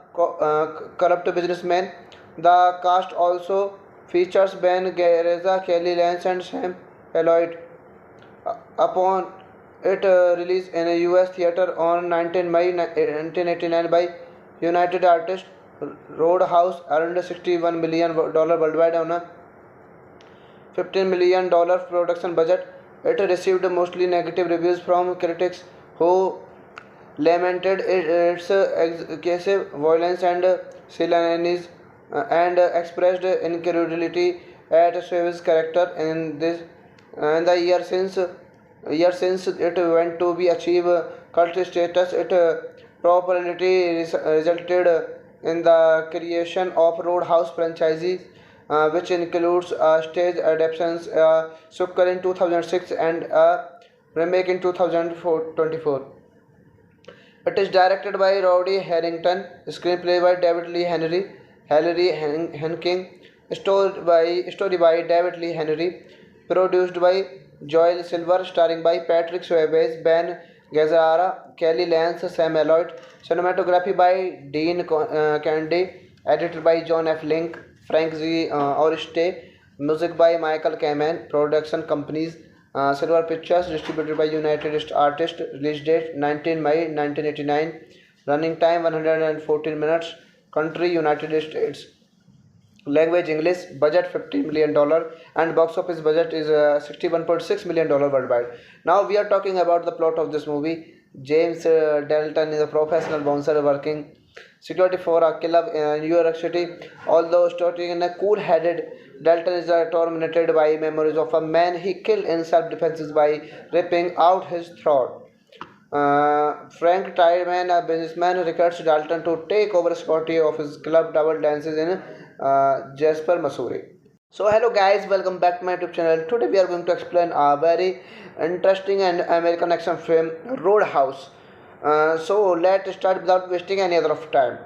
corrupt businessman. The cast also features Ben Gazzara, Kelly Lance, and Sam Elliott. Upon its release in a US theater on 19 May 1989 by United Artists, Roadhouse earned $61 million worldwide on a $15 million production budget. It received mostly negative reviews from critics who lamented its excessive violence and silliness and expressed incredulity at Swain's character in the year since it went to be achieve cult status. It properly resulted in the creation of Roadhouse franchises, which includes stage adaptations, sequel in 2006 and a remake in 2024. It is directed by Roddy Harrington, screenplay by David Lee Henking, story by David Lee Henry, produced by Joel Silver, starring by Patrick Swayze, Ben Gazzara, Kelly Lance, Sam Elliott, cinematography by Dean Candy, edited by John F. Link, Frank Z. Oriste, music by Michael Kamen, production companies Silver Pictures, distributed by United Artists, release date 19 May 1989, running time 114 minutes, country United States, language English, budget $50 million, and box office budget is $61.6 million worldwide. Now we are talking about the plot of this movie. James Dalton is a professional bouncer working security for a club in New York City. Although starting in a cool-headed, Dalton is tormented by memories of a man he killed in self-defense by ripping out his throat. Frank Tideman, a businessman, recruits Dalton to take over security of his club Double Dances in Jasper, Missouri. So hello guys, welcome back to my YouTube channel. Today we are going to explain a very interesting and American action film, Roadhouse. So let's start without wasting any other of time.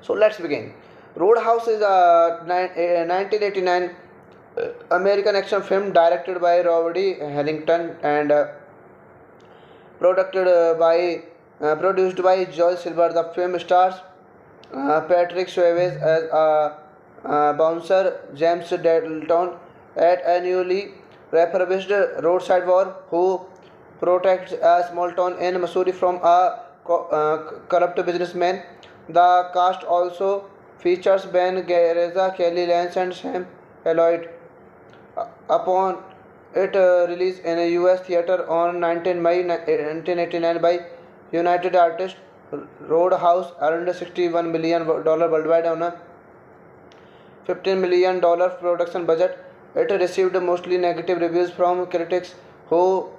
So let's begin. Roadhouse is a 1989 American action film directed by Roddy Harrington and produced by Joel Silver. The film stars Patrick Swayze as a bouncer, James Dalton, at a newly refurbished roadside bar who protects a small town in Missouri from a corrupt businessman. The cast also features Ben Gazzara, Kelly Lance, and Sam Elliott. Upon its release in a US theater on 19 May 1989 by United Artists, Roadhouse earned $61 million worldwide on a $15 million production budget. It received mostly negative reviews from critics who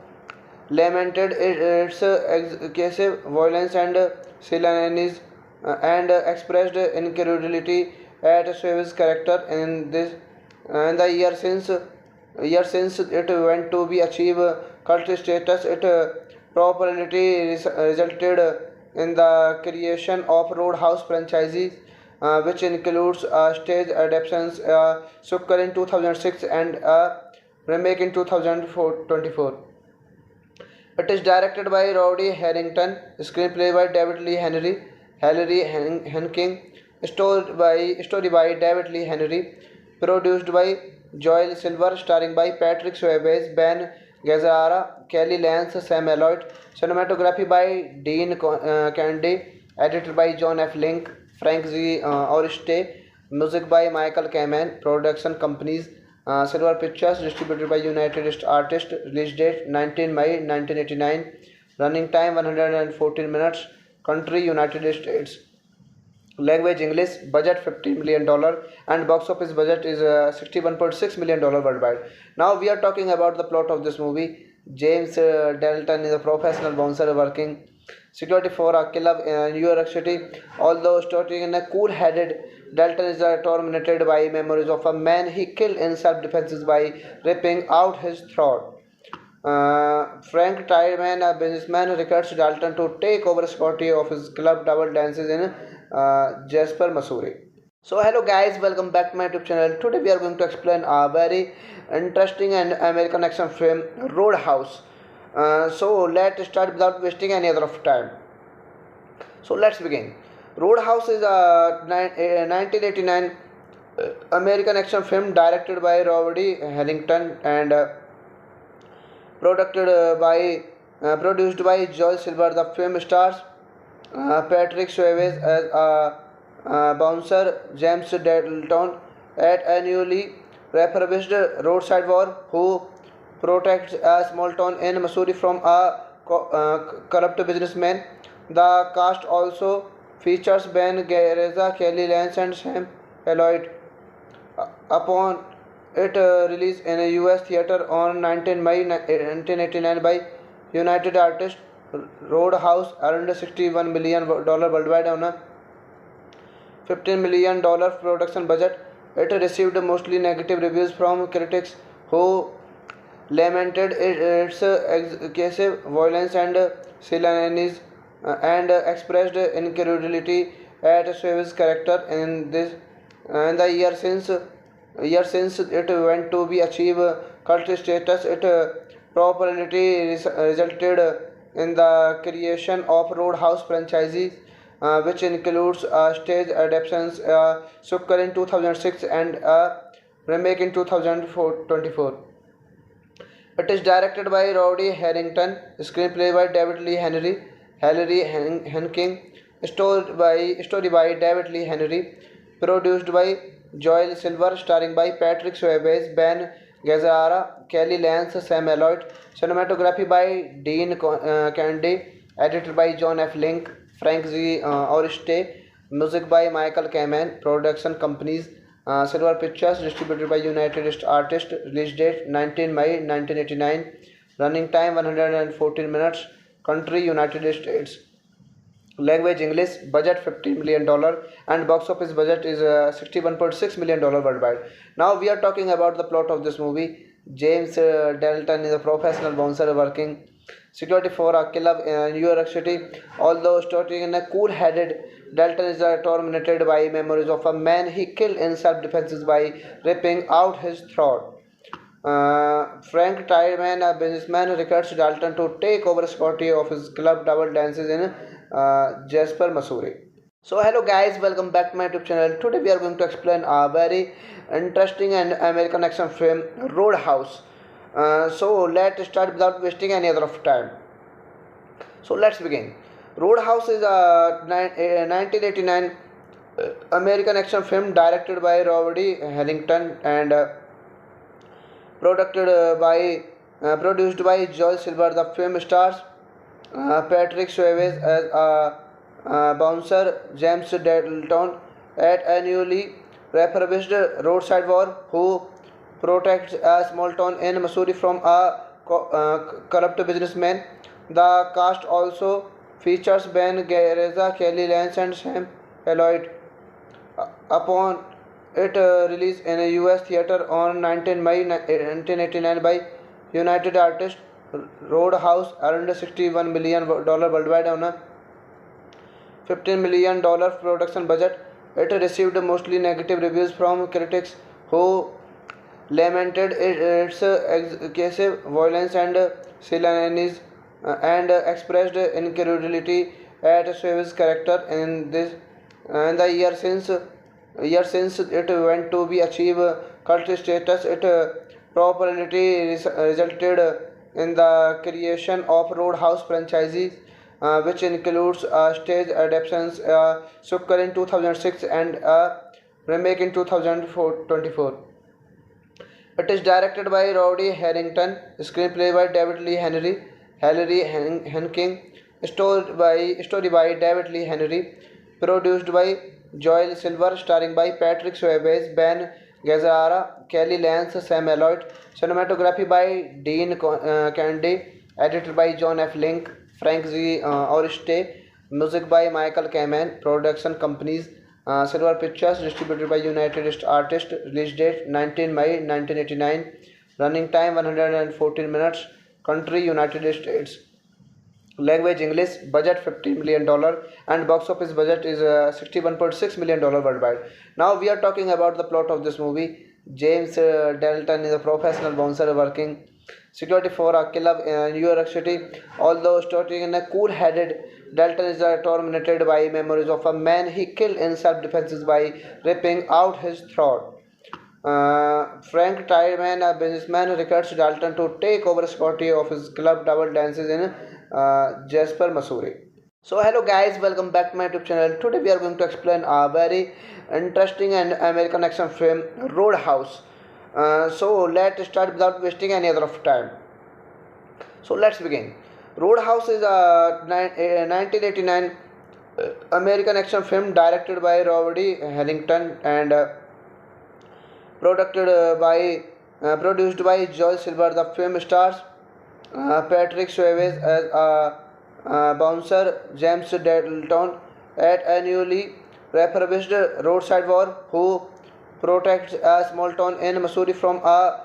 lamented its excessive violence and silliness and expressed incredulity at Swain's character in the year since it went to be achieve cult status. It properly resulted in the creation of Roadhouse franchises, which includes stage adaptations, sequel in 2006 and a remake in 2024. It is directed by Roddy Harrington, screenplay by David Lee Henking, story by David Lee Henry, produced by Joel Silver, starring by Patrick Swayze, Ben Gazzara, Kelly Lance, Sam Elliott, cinematography by Dean Candy, edited by John F. Link, Frank Z. Oriste, music by Michael Kamen, production companies Silver Pictures, distributed by United Artists, release date 19 May 1989, running time 114 minutes, country United States, language English, budget $50 million, and box office budget is $61.6 million worldwide. Now we are talking about the plot of this movie. James Dalton is a professional bouncer working security for a club in New York City. Although starting in a cool-headed, Dalton is tormented by memories of a man he killed in self-defense by ripping out his throat. Frank Tideman, a businessman, recruits Dalton to take over security of his club Double Dances in Jasper, Missouri. So hello guys, welcome back to my YouTube channel. Today we are going to explain a very interesting and American action film, Roadhouse. So let's start without wasting any other of time. So let's begin. Roadhouse is a 1989 American action film directed by Robert E. Harrington and produced by Joel Silver. The film stars Patrick Swayze as a bouncer, James Dalton, at a newly refurbished roadside bar who protects a small town in Missouri from a corrupt businessman. The cast also features Ben Gazzara, Kelly Lance, and Sam Elliott. Upon its release in a US theater on 19 May 1989 by United Artists, Roadhouse earned $61 million worldwide on a $15 million production budget. It received mostly negative reviews from critics who lamented its excessive violence and silliness and expressed incredulity at Swayze's character in the year since it went to be achieve cult status. It properly resulted in the creation of Roadhouse franchises, which includes stage adaptations, sequel in 2006 and a remake in 2024. It is directed by Roddy Harrington, screenplay by David Lee Henking, story by David Lee Henry, produced by Joel Silver, starring by Patrick Swayze, Ben Gazzara, Kelly Lance, Sam Elliott, cinematography by Dean Candy, edited by John F. Link, Frank Z. Oriste, music by Michael Kamen, production companies Silver Pictures, distributed by United Artists, release date 19 May 1989, running time 114 minutes, country United States, language English, budget $50 million, and box office budget is $61.6 million worldwide. Now we are talking about the plot of this movie. James Dalton is a professional bouncer working security for a club in New York City. Although starting in a cool-headed, Dalton is tormented by memories of a man he killed in self-defense by ripping out his throat. Frank Tideman, a businessman, recruits Dalton to take over security of his club Double Dances in Jasper, Missouri. So hello guys, welcome back to my YouTube channel. Today we are going to explain a very interesting and American action film, Roadhouse. So let's start without wasting any other of time. So let's begin. Roadhouse is a 1989 American action film directed by Robert E. Harrington and produced by Joel Silver. The film stars Patrick Swayze as a bouncer, James Dalton, at a newly refurbished roadside bar who protects a small town in Missouri from a corrupt businessman. The cast also features Ben Gazzara, Kelly Lance, and Sam Elliott. Upon its release in a US theater on 19 May 1989 by United Artists, Roadhouse earned $61 million worldwide on a $15 million production budget. It received mostly negative reviews from critics who lamented its excessive violence and silliness and expressed incredulity at Swayze's character in the year since it went to be achieve cult status. It properly resulted in the creation of Roadhouse franchises, which includes stage adaptations, sequel in 2006 and a remake in 2024. It is directed by Roddy Harrington, screenplay by David Lee Henking, story by David Lee Henry, produced by Joel Silver, starring by Patrick Swayze, Ben Gazzara, Kelly Lance, Sam Elliott, cinematography by Dean Candy, edited by John F. Link, Frank Z. Oriste, music by Michael Kamen, production companies Silver Pictures, distributed by United Artists, release date 19 May 1989, running time 114 minutes, Country United States. Language English. Budget $50 million, and box office budget is $61.6 million worldwide. Now we are talking about the plot of this movie. James Dalton is a professional bouncer working security for a club in New York City. Although starting in a cool-headed, Dalton is tormented by memories of a man he killed in self-defense by ripping out his throat. Frank Tideman, a businessman, recruits Dalton to take over security of his club Double Dances in Jasper, Missouri. So hello guys, welcome back to my YouTube channel. Today we are going to explain a very interesting and American action film, Roadhouse. So let's start without wasting any other of time. So let's begin. Roadhouse is a 1989 American action film directed by Robert E. Harrington and produced by Joel Silver. The film stars Patrick Swayze as a bouncer, James Dalton, at a newly refurbished roadside bar who protects a small town in Missouri from a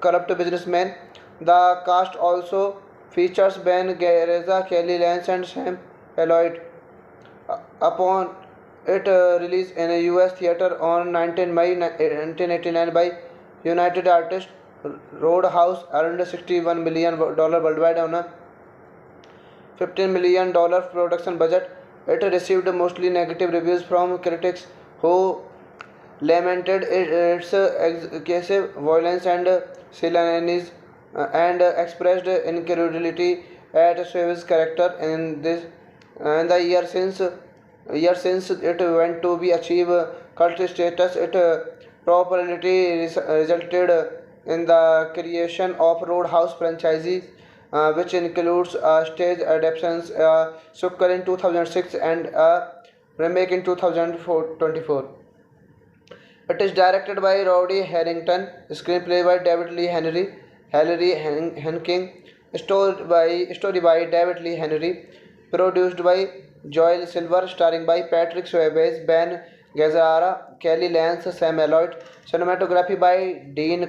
corrupt businessman. The cast also features Ben Gazzara, Kelly Lance, and Sam Elliott. Upon its release in a US theater on 19 May 1989 by United Artists, Roadhouse earned $61 million worldwide on a $15 million production budget. It received mostly negative reviews from critics who lamented its excessive violence and silliness and expressed incredulity at Swayze's character in the year since it went to be achieve cult status. It properly resulted in the creation of Roadhouse franchises, which includes stage adaptations, sequel in 2006 and a remake in 2024. It is directed by Roddy Harrington, screenplay by David Lee Henking, story by David Lee Henry, produced by Joel Silver, starring by Patrick Swayze, Ben Gazzara, Kelly Lance, Sam Elliott, cinematography by Dean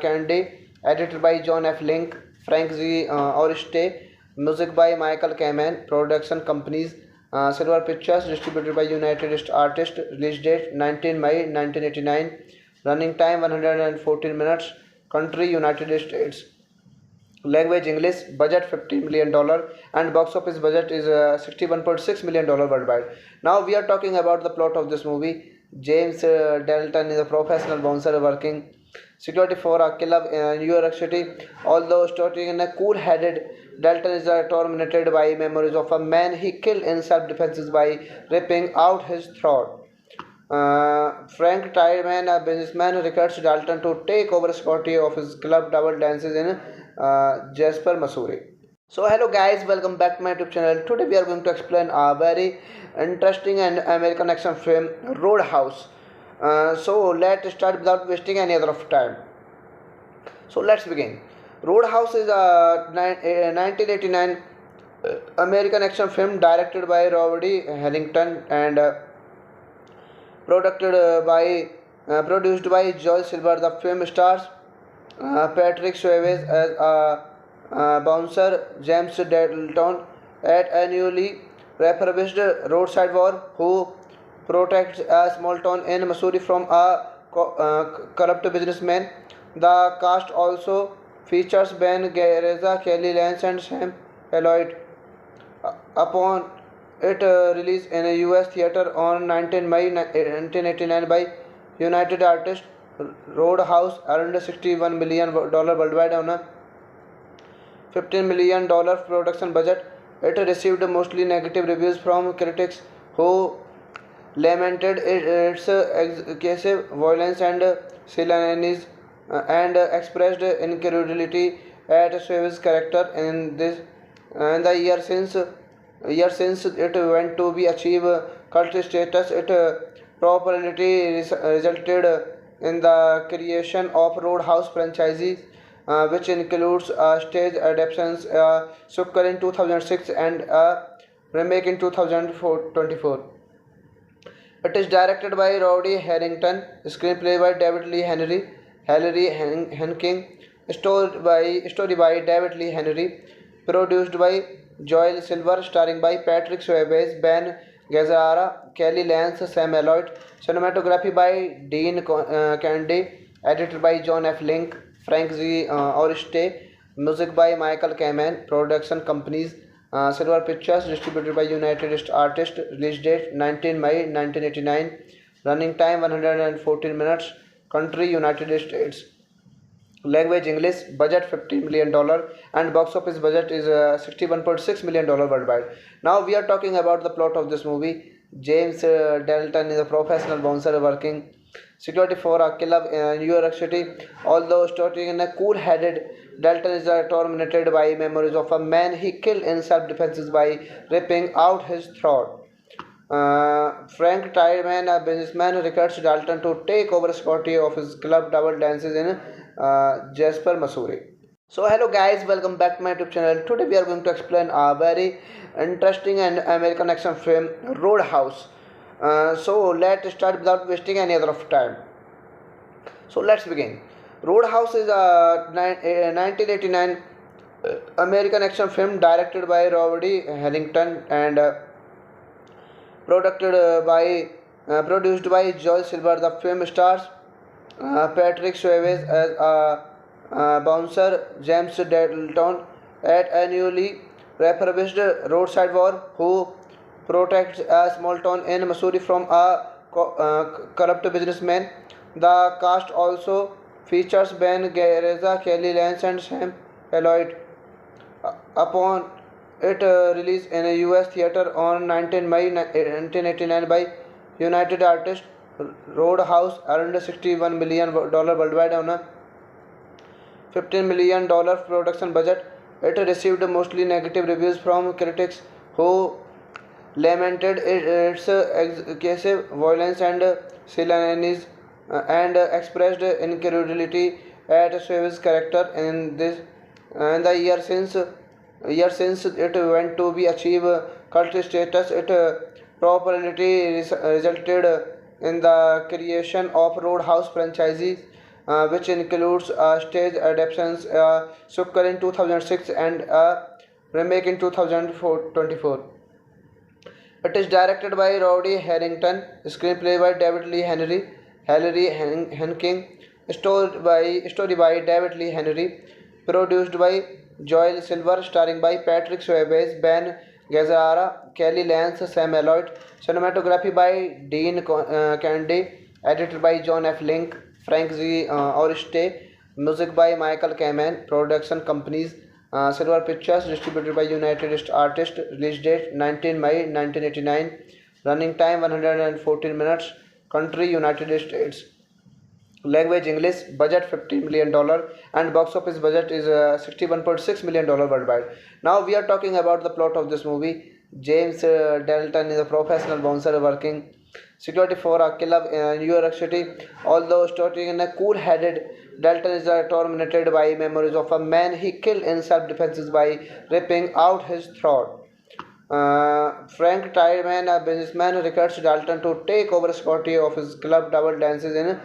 Candy, edited by John F. Link, Frank Z. Oriste, music by Michael Kamen, production companies Silver Pictures, distributed by United Artists, release date 19 May 1989, running time 114 minutes, country United States. Language English, budget $50 million, and box office budget is $61.6 million worldwide. Now we are talking about the plot of this movie. James Dalton is a professional bouncer working security for a club in New York City. Although starting in a cool-headed, Dalton is tormented by memories of a man he killed in self-defense by ripping out his throat. Frank Tideman, a businessman, recruits Dalton to take over security of his club Double Dances in Jasper, Missouri. So hello guys, welcome back to my YouTube channel. Today we are going to explain a very interesting and American action film, Roadhouse. So let's start without wasting any other of time. So let's begin. Roadhouse is a 1989 American action film directed by Robert E. Harrington and produced by Joel Silver. The film stars Patrick Swayze as a bouncer, James Dalton, at a newly refurbished roadside bar who protects a small town in Missouri from a corrupt businessman. The cast also features Ben Gazzara, Kelly Lance, and Sam Elliott. Upon its release in a US theater on 19 May 1989 by United Artists, Roadhouse earned $61 million worldwide on a $15 million production budget. It received mostly negative reviews from critics who lamented its excessive violence and silliness and expressed incredulity at Swayze's character in the year since it went to be achieve cult status. It properly resulted in the creation of Roadhouse franchises, which includes stage adaptations, sequel in 2006 and a remake in 2024. It is directed by Roddy Harrington, screenplay by David Lee Henking, story by David Lee Henry, produced by Joel Silver, starring by Patrick Swayze, Ben Gazzara, Kelly Lance, Sam Elliott, cinematography by Dean Candy, edited by John F. Link, Frank Z. Oriste, music by Michael Kamen, production companies Silver Pictures, distributed by United Artists, release date 19 May 1989, running time 114 minutes, country United States, language English, budget $50 million, and box office budget is $61.6 million worldwide. Now we are talking about the plot of this movie. James Dalton is a professional bouncer working security for a club in New York City. Although starting in a cool-headed, Dalton is tormented by memories of a man he killed in self-defense by ripping out his throat. Frank Tideman, a businessman, recruits Dalton to take over security of his club Double Dances in Jasper, Missouri. So hello guys, welcome back to my YouTube channel. Today we are going to explain a very interesting and American action film, Roadhouse. So let's start without wasting any other of time. So let's begin. Roadhouse is a 1989 American action film directed by Robert E. Harrington and produced by Joel Silver. The film stars Patrick Swayze as a bouncer, James Dalton, at a newly refurbished roadside bar who protects a small town in Missouri from a corrupt businessman. The cast also features Ben Gazzara, Kelly Lance, and Sam Elliott. Upon its release in a US theater on 19 May 1989 by United Artists, Roadhouse earned $61 million worldwide on a $15 million production budget. It received mostly negative reviews from critics who lamented its excessive violence and silliness and expressed incredulity at Swayze's character in the year since it went to be achieve cult status. It popularity resulted in the creation of Roadhouse franchises, which includes stage adaptations, sequel in 2006 and a remake in 2024. It is directed by Roddy Harrington, screenplay by David Lee Henry, Henking, story by David Lee Henry, produced by Joel Silver, starring by Patrick Swayze, Ben Gazzara, Kelly Lance, Sam Elliott, cinematography by Dean Candy, edited by John F. Link, Frank Z. Oriste, music by Michael Kamen, production companies Silver Pictures, distributed by United Artists, release date 19 May 1989, running time 114 minutes, country United States, language English, budget $50 million, and box office budget is $61.6 million worldwide. Now we are talking about the plot of this movie. James Dalton is a professional bouncer working security for a club in New York City. Although starting in a cool-headed, Dalton is tormented by memories of a man he killed in self-defense by ripping out his throat. Frank Tideman, a businessman, recruits Dalton to take over security of his club Double Dances in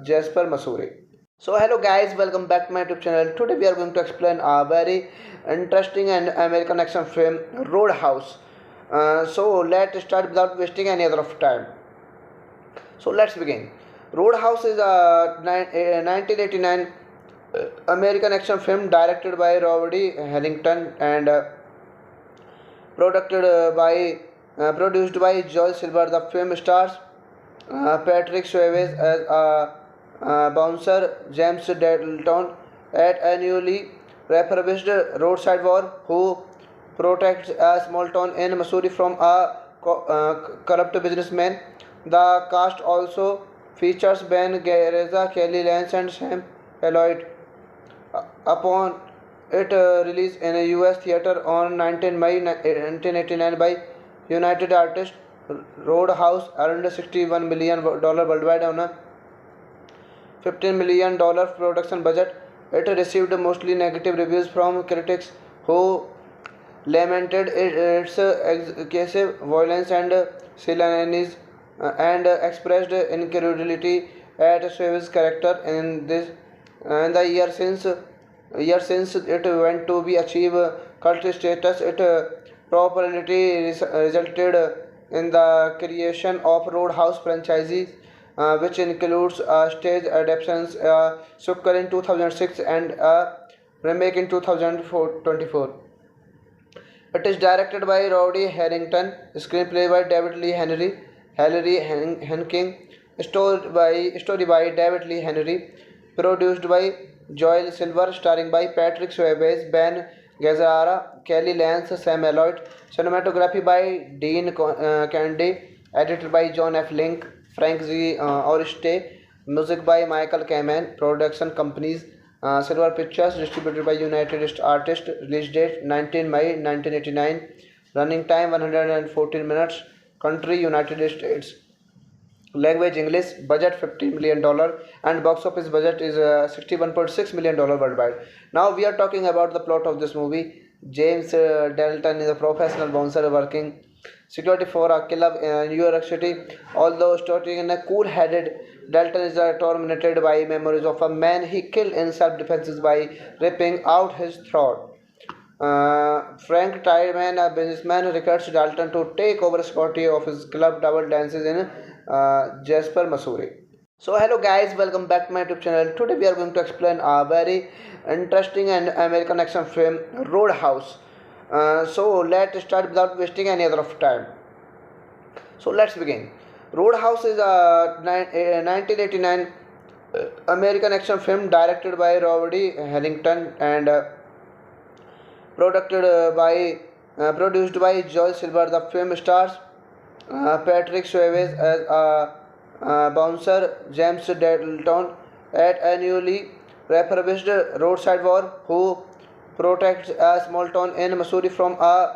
Jasper, Missouri. So hello guys, welcome back to my YouTube channel. Today we are going to explain a very interesting and American action film, Roadhouse. So let's start without wasting any other of time. So let's begin. Roadhouse is a 1989 American action film directed by Robert E. Harrington and produced by Joel Silver. The film stars Patrick Swayze as a bouncer, James Dalton, at a newly refurbished roadside bar who protects a small town in Missouri from a corrupt businessman. The cast also features Ben Gazzara, Kelly Lance, and Sam Elliott. Upon its release in a US theater on 19 May 1989 by United Artists, Roadhouse earned $61 million worldwide on a $15 million production budget. It received mostly negative reviews from critics who lamented its excessive violence and silliness and expressed incredulity at Swayze's character in and the year since it went to be achieve cult status. It properly resulted in the creation of Roadhouse franchises, which includes stage adaptations, sequel in 2006 and a remake in 2024. It is directed by Roddy Harrington, screenplay by David Lee Henking, story by David Lee Henry, produced by Joel Silver, starring by Patrick Swayze, Ben Gazzara, Kelly Lance, Sam Elliott, cinematography by Dean Candy, edited by John F. Link, Frank Z. Oriste, music by Michael Kamen, production companies Silver Pictures, distributed by United Artists, release date 19 May 1989, running time 114 minutes, country United States, language English, budget $50 million, and box office budget is $61.6 million worldwide. Now we are talking about the plot of this movie. James Dalton is a professional bouncer working security for a club in New York City. Although starting in a cool-headed, Dalton is tormented by memories of a man he killed in self-defense by ripping out his throat. Frank Tideman, a businessman, recruits Dalton to take over security of his club Double Dances in Jasper, Missouri. So hello guys, welcome back to my YouTube channel. Today we are going to explain a very interesting and American action film, Roadhouse. So let's start without wasting any other of time. So let's begin. Roadhouse is a 1989 American action film directed by Roddy Harrington and produced by Joel Silver. The film stars Patrick Swayze as a bouncer, James Dalton, at a newly refurbished roadside bar who protects a small town in Missouri from a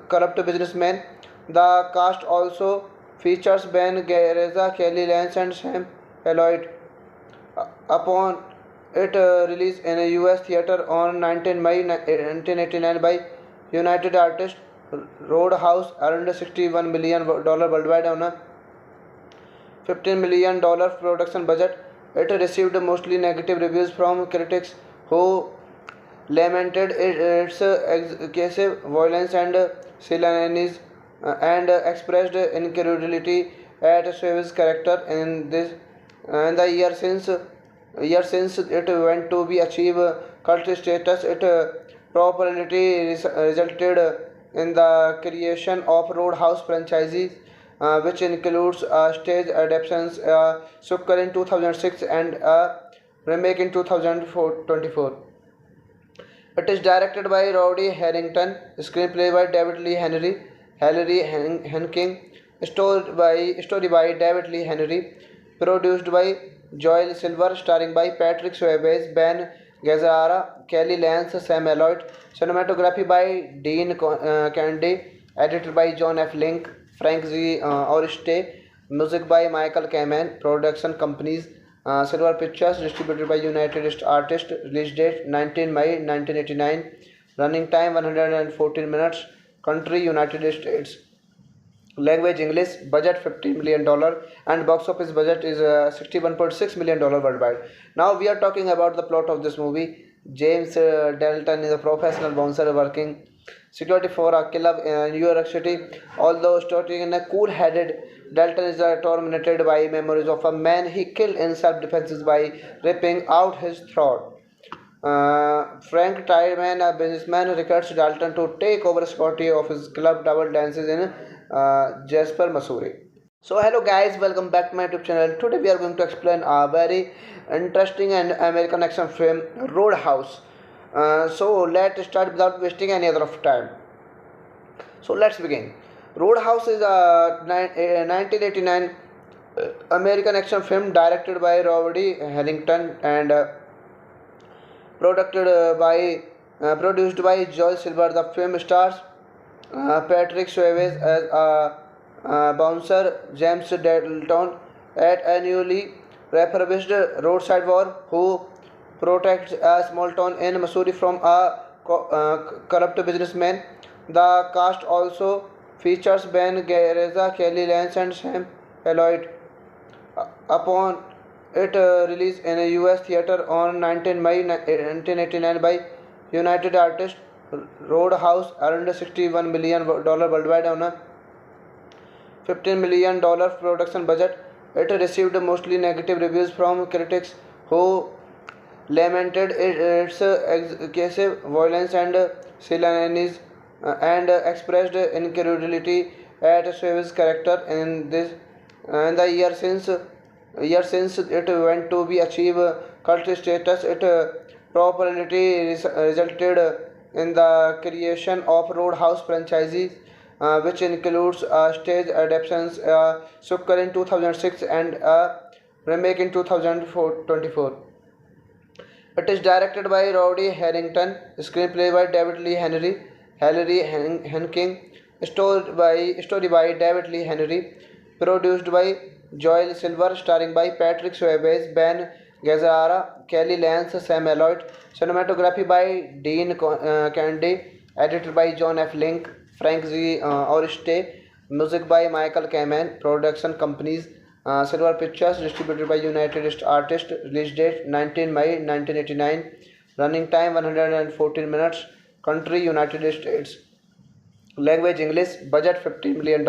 corrupt businessman. The cast also features Ben Gazzara, Kelly Lance, and Sam Elliott. Upon its release in a US theater on 19 May 1989 by United Artists, Roadhouse earned $61 million worldwide on a $15 million production budget. It received mostly negative reviews from critics who lamented its excessive violence and silliness and expressed incredulity at Swayze's character in this. And the year since it went to be achieve cult status, it properly resulted in the creation of Roadhouse franchises, which includes stage adaptations, sequel in 2006 and a remake in 2024. It is directed by Roddy Harrington, screenplay by David Lee Henking, story by David Lee Henry, produced by Joel Silver, starring by Patrick Swayze, Ben Gazzara, Kelly Lance, Sam Elliott, cinematography by Dean Candy, edited by John F. Link, Frank Z. Oriste, music by Michael Kamen, production companies Silver Pictures, distributed by United Artists, release date 19 May 1989, running time 114 minutes, country United States, language English, budget $50 million, and box office budget is $61.6 million worldwide. Now we are talking about the plot of this movie. James Dalton is a professional bouncer working security for a club in New York City. Although starting in a cool-headed, Dalton is tormented by memories of a man he killed in self-defense by ripping out his throat. Frank Tideman, a businessman, recruits Dalton to take over security of his club Double Dances in Jasper, Missouri. So hello guys, welcome back to my YouTube channel. Today we are going to explain a very interesting and American action film, Roadhouse. So let's start without wasting any other of time. So let's begin. Roadhouse is a 1989 American action film directed by Roddy Harrington and produced by Joel Silver. The film stars Patrick Swayze as a bouncer, James Dalton, at a newly refurbished roadside bar who protects a small town in Missouri from a corrupt businessman. The cast also features Ben Gazzara, Kelly Lance, and Sam Elliott. Upon It released in a US theater on 19 May 1989 by United Artists. Roadhouse earned $61 million worldwide on a $15 million production budget. It received mostly negative reviews from critics who lamented its excessive violence and silliness and expressed incredulity at Swift's character in the year since it went to be achieve cult status. It properly resulted in the creation of Roadhouse franchises, which includes stage adaptations, sequel in 2006 and a remake in 2024. It is directed by Roddy Harrington, screenplay by David Lee Henking, story by David Lee Henry, produced by Joel Silver, starring by Patrick Swayze, Ben Gazzara, Kelly Lance, Sam Elliott, cinematography by Dean Candy, edited by John F. Link, Frank Z. Oriste, music by Michael Kamen, production companies Silver Pictures, distributed by United Artists, release date 19 May 1989, running time 114 minutes, country United States, language English, budget $50 million,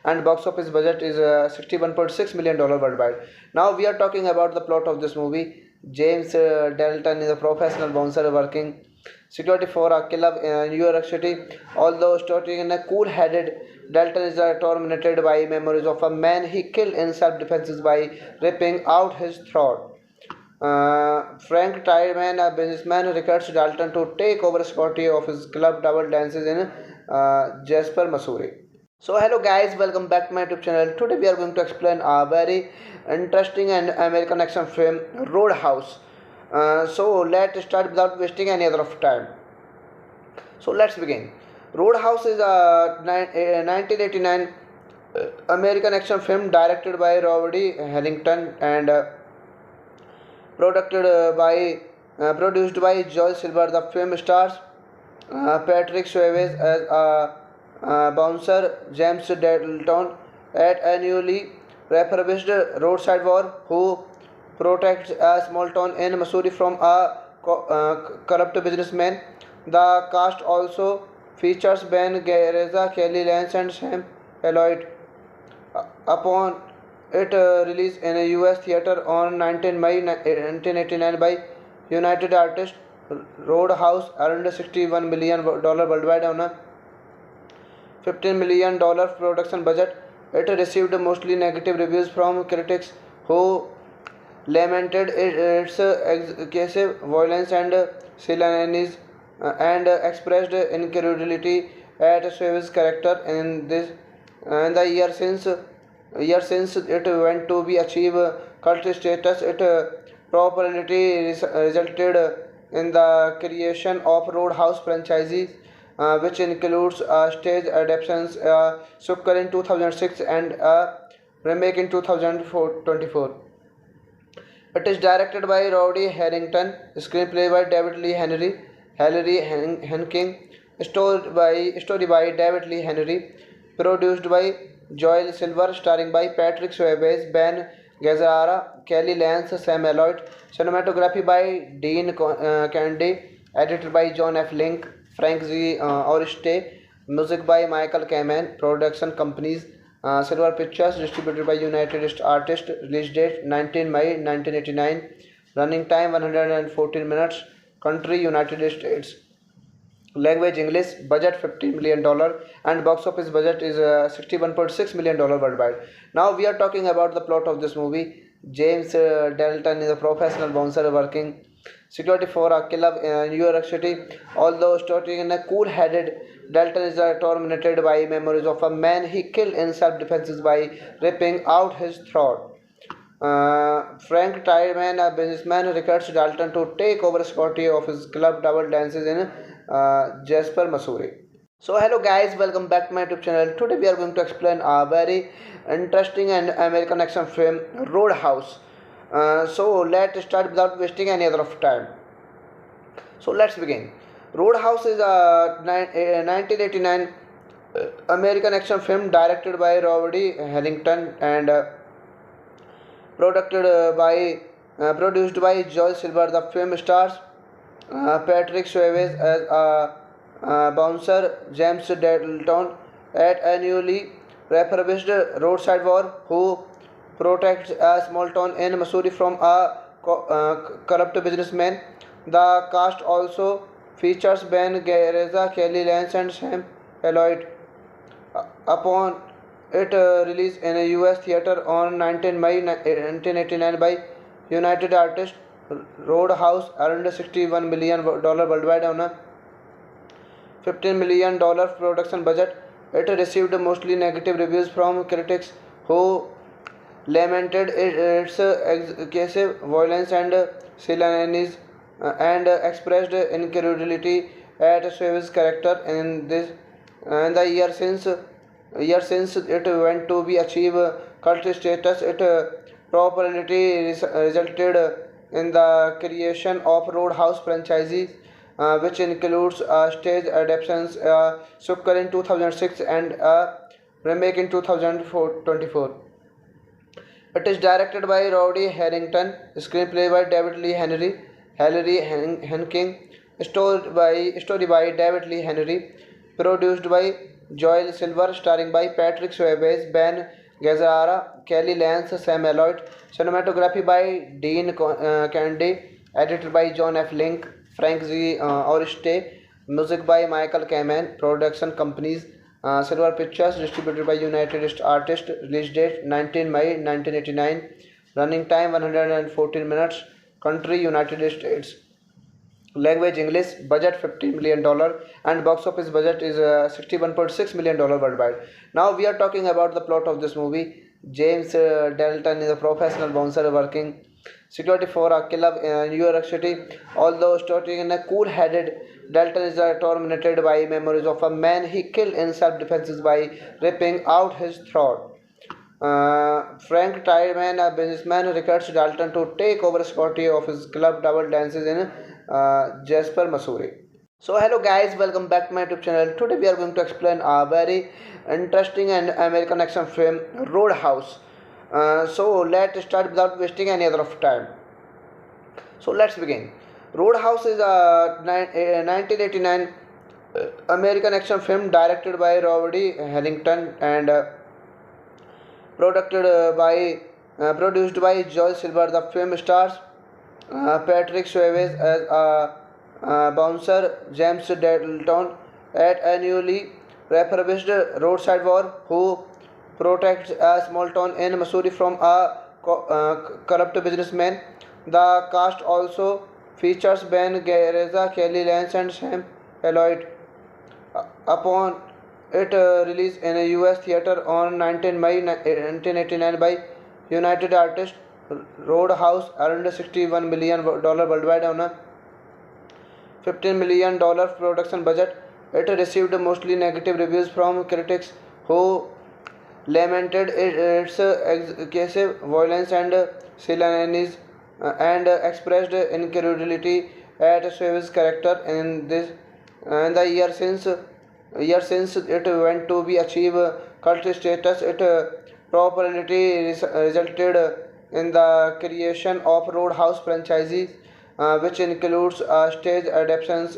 and box office budget is $61.6 million worldwide. Now we are talking about the plot of this movie. James Dalton is a professional bouncer working security for a club in New York City. Although starting in a cool-headed, Dalton is tormented by memories of a man he killed in self-defense by ripping out his throat. Frank Tideman, a businessman, recruits Dalton to take over security of his club Double Dances in Jasper, Missouri. So hello guys, welcome back to my YouTube channel. Today we are going to explain a very interesting and American action film, Roadhouse. So let's start without wasting any other of time. So let's begin. Roadhouse is a 1989 American action film directed by Roddy Harrington and produced by Joel Silver. The film stars Patrick Swayze as a bouncer, James Dalton, at a newly refurbished roadside bar who protects a small town in Missouri from a corrupt businessman. The cast also features Ben Gazzara, Kelly Lance, and Sam Elliott. Upon its release in a US theater on 19 May 1989 by United Artists, Roadhouse earned $61 million worldwide on a $15 million production budget. It received mostly negative reviews from critics who lamented its excessive violence and silliness and expressed incredulity at Swift's character in the year since it went to be achieve cult status. It properly resulted in the creation of Roadhouse franchises, which includes stage adaptations, sequel in 2006 and a remake in 2024. It is directed by Roddy Harrington, screenplay by David Lee Henking, story by David Lee Henry, produced by Joel Silver, starring by Patrick Swayze, Ben Gazzara, Kelly Lance, Sam Elliott, cinematography by Dean Candy, edited by John F. Link, Frank Z. Oriste, music by Michael Kamen, production companies Silver Pictures, distributed by United Artists, release date 19 May 1989, running time 114 minutes, country United States, language English, budget $50 million, and box office budget is $61.6 million worldwide. Now we are talking about the plot of this movie. James Dalton is a professional bouncer working security for a club in New York City. Although starting in a cool-headed, Dalton is tormented by memories of a man he killed in self-defense by ripping out his throat. Frank Tideman, a businessman, recruits Dalton to take over security of his club Double Dances in Jasper, Missouri. So hello guys, welcome back to my YouTube channel. Today we are going to explain a very interesting and American action film, Roadhouse. So let's start without wasting any other of time. So let's begin. Roadhouse is a 1989 American action film directed by Roddy Harrington and produced by Joel Silver. The film stars Patrick Swayze as a bouncer, James Dalton, at a newly refurbished roadside bar who protects a small town in Missouri from a corrupt businessman. The cast also features Ben Gazzara, Kelly Lance, and Sam Elliott. Upon its release in a US theater on 19 May 1989 by United Artists, Roadhouse earned $61 million worldwide on a $15 million production budget. It received mostly negative reviews from critics who lamented its excessive violence and silliness and expressed incredulity at Swain's character in the year since it went to be achieve cult status. It properly resulted in the creation of Roadhouse franchises, which includes stage adaptations, sequel in 2006 and a remake in 2024. It is directed by Roddy Harrington, screenplay by David Lee Henking, story by David Lee Henry, produced by Joel Silver, starring by Patrick Swayze, Ben Gazzara, Kelly Lance, Sam Elliott, cinematography by Dean Candy, edited by John F. Link, Frank Z. Oriste, music by Michael Kamen, production companies Silver Pictures, distributed by United Artists, release date 19 May 1989, running time 114 minutes, country United States, language English, budget $50 million, and box office budget is $61.6 million worldwide. Now we are talking about the plot of this movie. James Dalton is a professional bouncer working security for a club in New York City. Although starting in a cool-headed, Dalton is tormented by memories of a man he killed in self-defense by ripping out his throat. Frank Tideman, a businessman, recruits Dalton to take over security of his club Double Dances in Jasper, Missouri. So hello guys, welcome back to my YouTube channel. Today we are going to explain a very interesting and American action film, Roadhouse. So let's start without wasting any other of time. So let's begin. Roadhouse is a 1989 American action film directed by Roddy Harrington and produced by Joel Silver. The film stars Patrick Swayze as a bouncer, James Dalton, at a newly refurbished roadside bar who protects a small town in Missouri from a corrupt businessman. The cast also features Ben Gazzara, Kelly Lance, and Sam Elliott. Upon its release in a US theater on 19 May 1989 by United Artists, Roadhouse earned $61 million worldwide on a $15 million production budget. It received mostly negative reviews from critics who lamented its excessive violence and silliness and expressed incredulity at Swain's character in the year since it went to be achieve cult status. It properly resulted in the creation of Roadhouse franchises, which includes stage adaptations,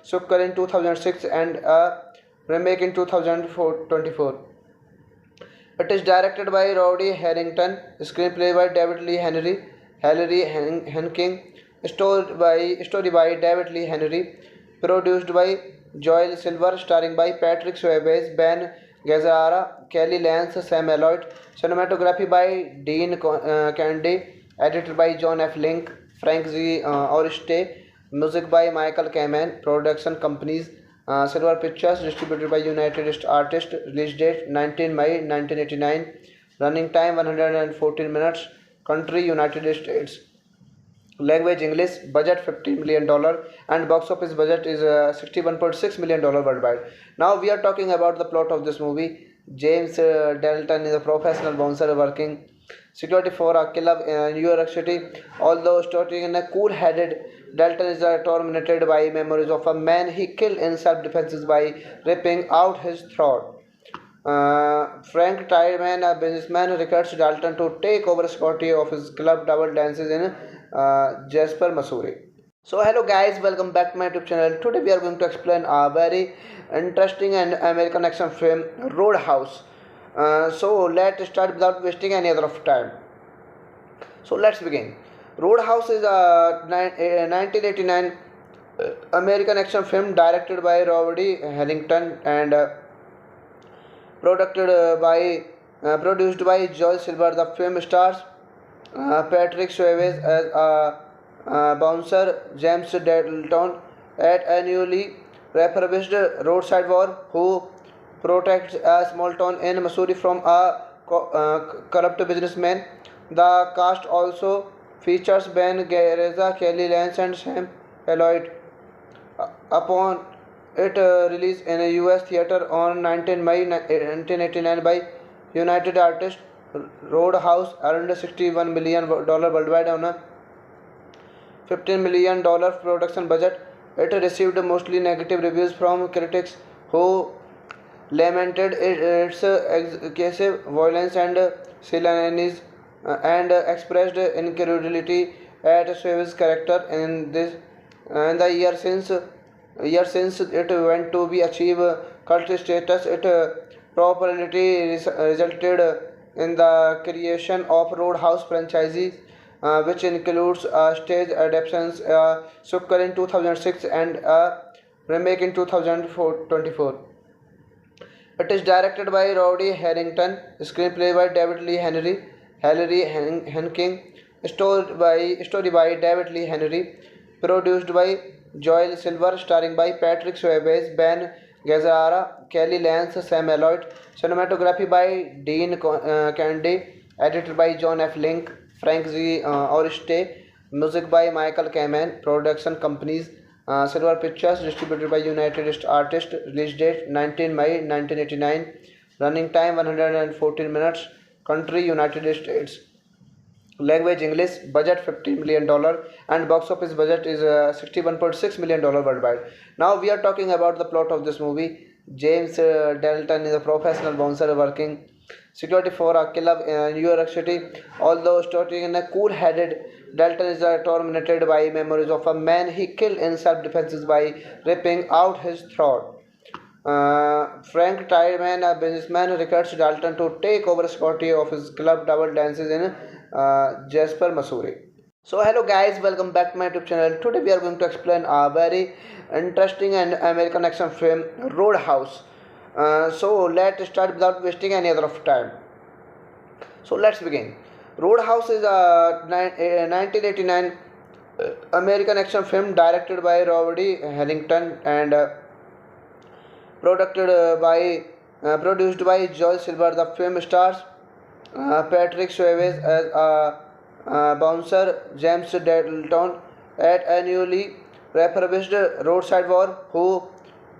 sequel in 2006 and a remake in 2024. It is directed by Roddy Harrington, screenplay by David Lee Henking, story by David Lee Henry, produced by Joel Silver, starring by Patrick Swayze, Ben Gazzara, Kelly Lance, Sam Elliott, cinematography by Dean Candy, edited by John F. Link, Frank Z. Oriste, music by Michael Kamen, production companies Silver Pictures, distributed by United Artists, release date 19 May 1989, running time 114 minutes, country United States, language English, budget $50 million, and box office budget is $61.6 million worldwide. Now we are talking about the plot of this movie. James Dalton is a professional bouncer working security for a club in New York City. Although starting in a cool-headed, Dalton is tormented by memories of a man he killed in self-defense by ripping out his throat. Frank Tideman, a businessman, recruits Dalton to take over security of his club Double Dances in Jasper, Missouri. So hello guys, welcome back to my YouTube channel. Today we are going to explain a very interesting and American action film, Roadhouse. So let's start without wasting any other of time. So let's begin. Roadhouse is a 1989 American action film directed by Robert E. Harrington and produced by Joel Silver. The film stars Patrick Swayze as a bouncer, James Dalton, at a newly refurbished roadside bar who protects a small town in Missouri from a corrupt businessman. The cast also features Ben Gazzara, Kelly Lance, and Sam Elliott. Upon its release in a US theater on 19 May 1989 by United Artists, Roadhouse earned $61 million worldwide on a $15 million production budget. It received mostly negative reviews from critics who lamented its excessive violence and silliness and expressed incredulity at Swayze's character in the year since it went to be achieve cult status. It properly resulted in the creation of Roadhouse franchises, which includes stage adaptations, sequel in 2006 and a remake in 2024. It is directed by Roddy Harrington, screenplay by David Lee Henking, story by David Lee Henry, produced by Joel Silver, starring by Patrick Swayze, Ben Gazzara, Kelly Lance, Sam Elliott, cinematography by Dean Candy, edited by John F. Link, Frank Z. Oriste, music by Michael Kamen, production companies Silver Pictures, distributed by United Artists, release date 19 May 1989, running time 114 minutes, country United States, language English, budget $50 million, and box office budget is $61.6 million worldwide. Now we are talking about the plot of this movie. James Dalton is a professional bouncer working security for a club in New York City. Although starting in a cool-headed, Dalton is tormented by memories of a man he killed in self-defense by ripping out his throat. Frank Tideman, a businessman, recruits Dalton to take over security of his club Double Dances in Jasper, Missouri. So hello guys, welcome back to my YouTube channel. Today we are going to explain a very interesting and American action film, Roadhouse. So let's start without wasting any other of time. So let's begin. Roadhouse is a 1989 American action film directed by Robert E. Harrington and produced by Joel Silver. The film stars Patrick Swayze as a bouncer, James Dalton, at a newly refurbished roadside bar who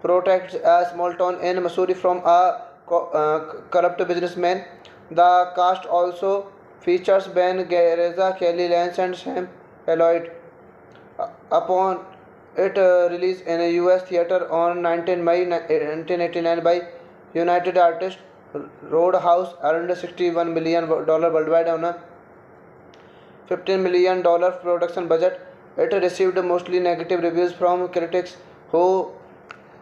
protects a small town in Missouri from a corrupt businessman. The cast also features Ben Gazzara, Kelly Lance, and Sam Elliott. Upon its release in a US theater on 19 May 1989 by United Artists, Roadhouse earned $61 million worldwide on a $15 million production budget. It received mostly negative reviews from critics who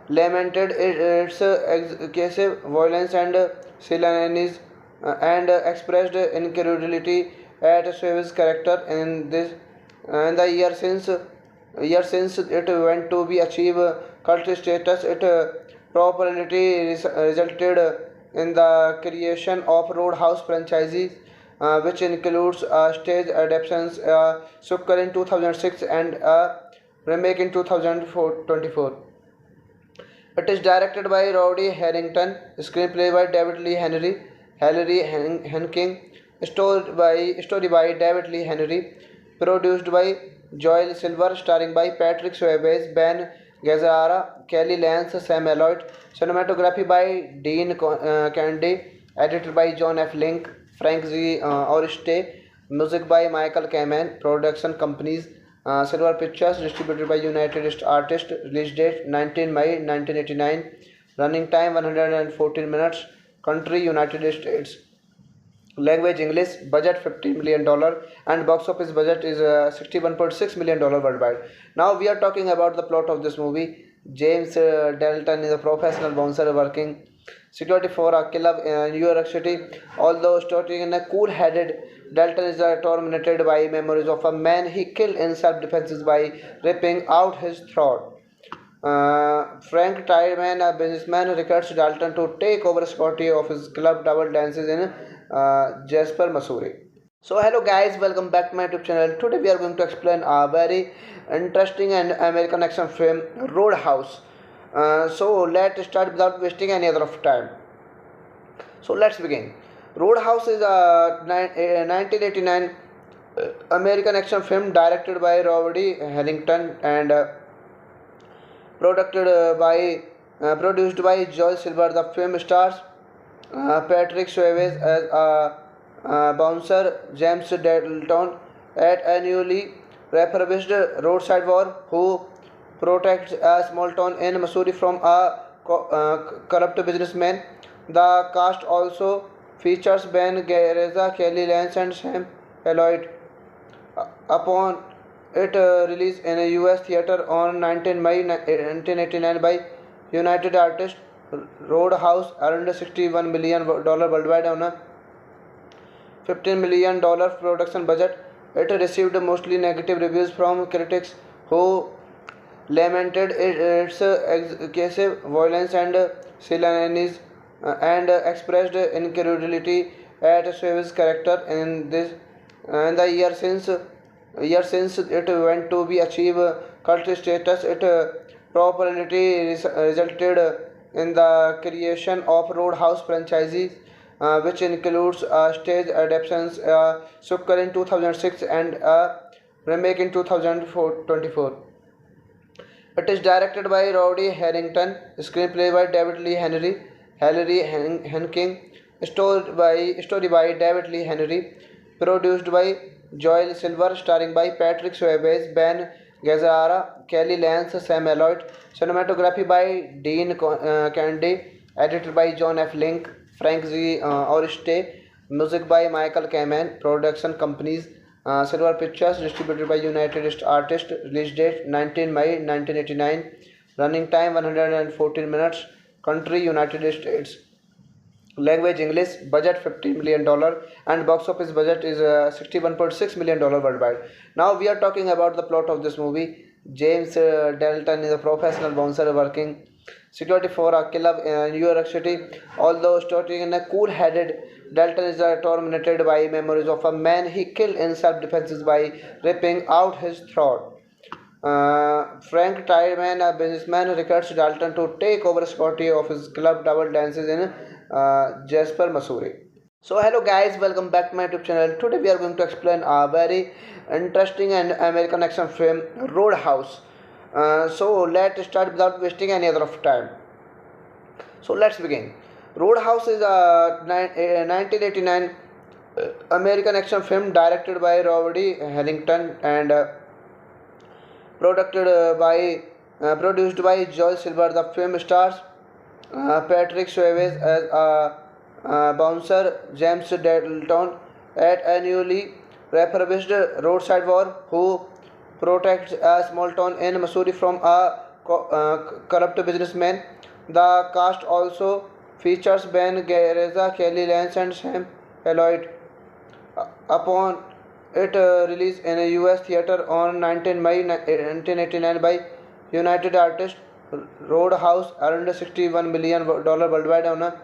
lamented its excessive violence and silliness and expressed incredulity at Swayze's character in the year since it went to be achieve cult status. It properly resulted in the creation of Roadhouse franchises, which includes stage adaptations, sequel in 2006 and a remake in 2024. It is directed by Roddy Harrington, screenplay by David Lee Henking, story by David Lee Henry, produced by Joel Silver, starring by Patrick Swayze, Ben Gazzara, Kelly Lance, Sam Elliott, cinematography by Dean Candy, edited by John F. Link, Frank Z. Oriste, music by Michael Kamen, production companies Silver Pictures, distributed by United Artists, release date 19 May 1989, running time 114 minutes, country United States. Language English. Budget $50 million, and box office budget is $61.6 million worldwide. Now we are talking about the plot of this movie. James Dalton is a professional bouncer working security for a club in New York City. Although starting in a cool-headed, Dalton is tormented by memories of a man he killed in self-defense by ripping out his throat. Frank Tideman, a businessman, recruits Dalton to take over security of his club Double Dances in Jasper, Missouri. So hello guys, welcome back to my YouTube channel. Today we are going to explain a very interesting and American action film, Roadhouse. So let's start without wasting any other of time. So let's begin. Roadhouse is a 1989 American action film directed by Robert E. Harrington and produced by Joel Silver. The film stars Patrick Swayze as a bouncer, James Dalton, at a newly refurbished roadside bar who protects a small town in Missouri from a corrupt businessman. The cast also features Ben Gazzara, Kelly Lance, and Sam Elliott. Upon its release in a US theater on 19 May 1989 by United Artists, Roadhouse earned $61 million worldwide on a $15 million production budget. It received mostly negative reviews from critics who lamented its excessive violence and silliness and expressed incredulity at Swayze's character in the year since it went to be achieve cult status. It properly resulted in the creation of Roadhouse franchises, which includes stage adaptations, sequel in 2006 and a remake in 2024. It is directed by Roddy Harrington, screenplay by David Lee Henking, story by David Lee Henry, produced by Joel Silver, starring by Patrick Swayze, Ben Gazzara, Kelly Lance, Sam Elliott, cinematography by Dean Candy, edited by John F. Link, Frank Z. Oriste, music by Michael Kamen, production companies Silver Pictures, distributed by United Artists, release date 19 May 1989, running time 114 minutes, country United States. Language English. Budget $50 million, and box office budget is $61.6 million worldwide. Now we are talking about the plot of this movie. James Dalton is a professional bouncer working security for a club in New York City. Although starting in a cool-headed, Dalton is tormented by memories of a man he killed in self-defense by ripping out his throat. Frank Tideman, a businessman, recruits Dalton to take over security of his club Double Dances in Jasper, Missouri. So hello guys, welcome back to my YouTube channel. Today we are going to explain a very interesting and American action film, Roadhouse. So let's start without wasting any other of time. So let's begin. Roadhouse is a 1989 American action film directed by Robert E. Harrington and produced by Joel Silver. The film stars Patrick Swayze as a bouncer, James Dalton, at a newly refurbished roadside bar who protects a small town in Missouri from a corrupt businessman. The cast also features Ben Gazzara, Kelly Lance, and Sam Elliott. Upon its release in a US theater on 19 May 1989 by United Artists, Roadhouse earned $61 million worldwide on a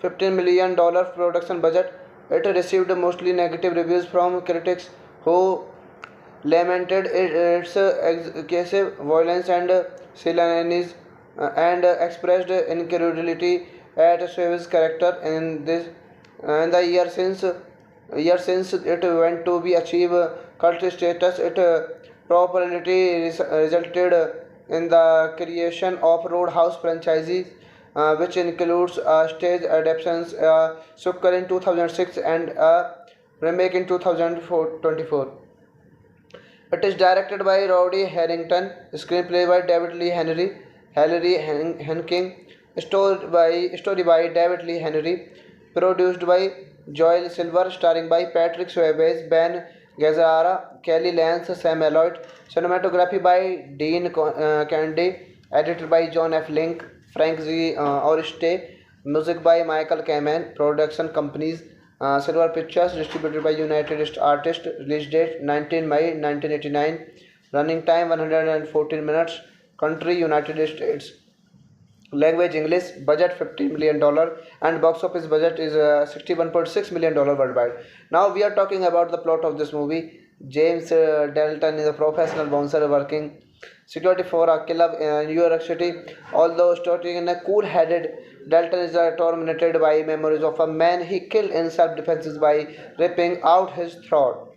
$15 million production budget. It received mostly negative reviews from critics who lamented its excessive violence and silliness and expressed incredulity at Swayze's character in the year since it went to be achieve cult status. It properly resulted in the creation of Roadhouse franchises, which includes stage adaptations, sequel in 2006 and a remake in 2024. It is directed by Roddy Harrington, screenplay by David Lee Henking, story by David Lee Henry, produced by Joel Silver, starring by Patrick Swayze, Ben Gazzara, Kelly Lance, Sam Elliott, cinematography by Dean Kennedy, edited by John F. Link, Frank Z. Oriste, music by Michael Kamen, production companies Silver Pictures, distributed by United Artists, release date 19 May 1989, running time 114 minutes, country United States, language English, budget $50 million, and box office budget is $61.6 million worldwide. Now we are talking about the plot of this movie. James Dalton is a professional bouncer working security for a club in New York City. Although starting in a cool-headed, Dalton is tormented by memories of a man he killed in self-defense by ripping out his throat.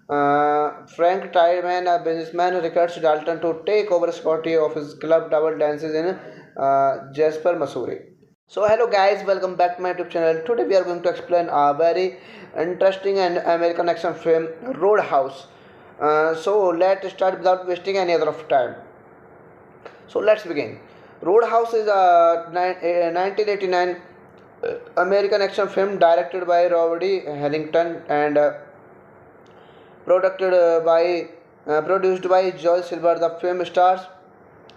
Frank Tideman, a businessman, recruits Dalton to take over security of his club Double Dances in Jasper, Missouri. So hello guys, welcome back to my YouTube channel. Today we are going to explain a very interesting and American action film, Roadhouse. So let's start without wasting any other of time. So let's begin. Roadhouse is a 1989 American action film directed by Robert E. Harrington and produced by Joel Silver. The film stars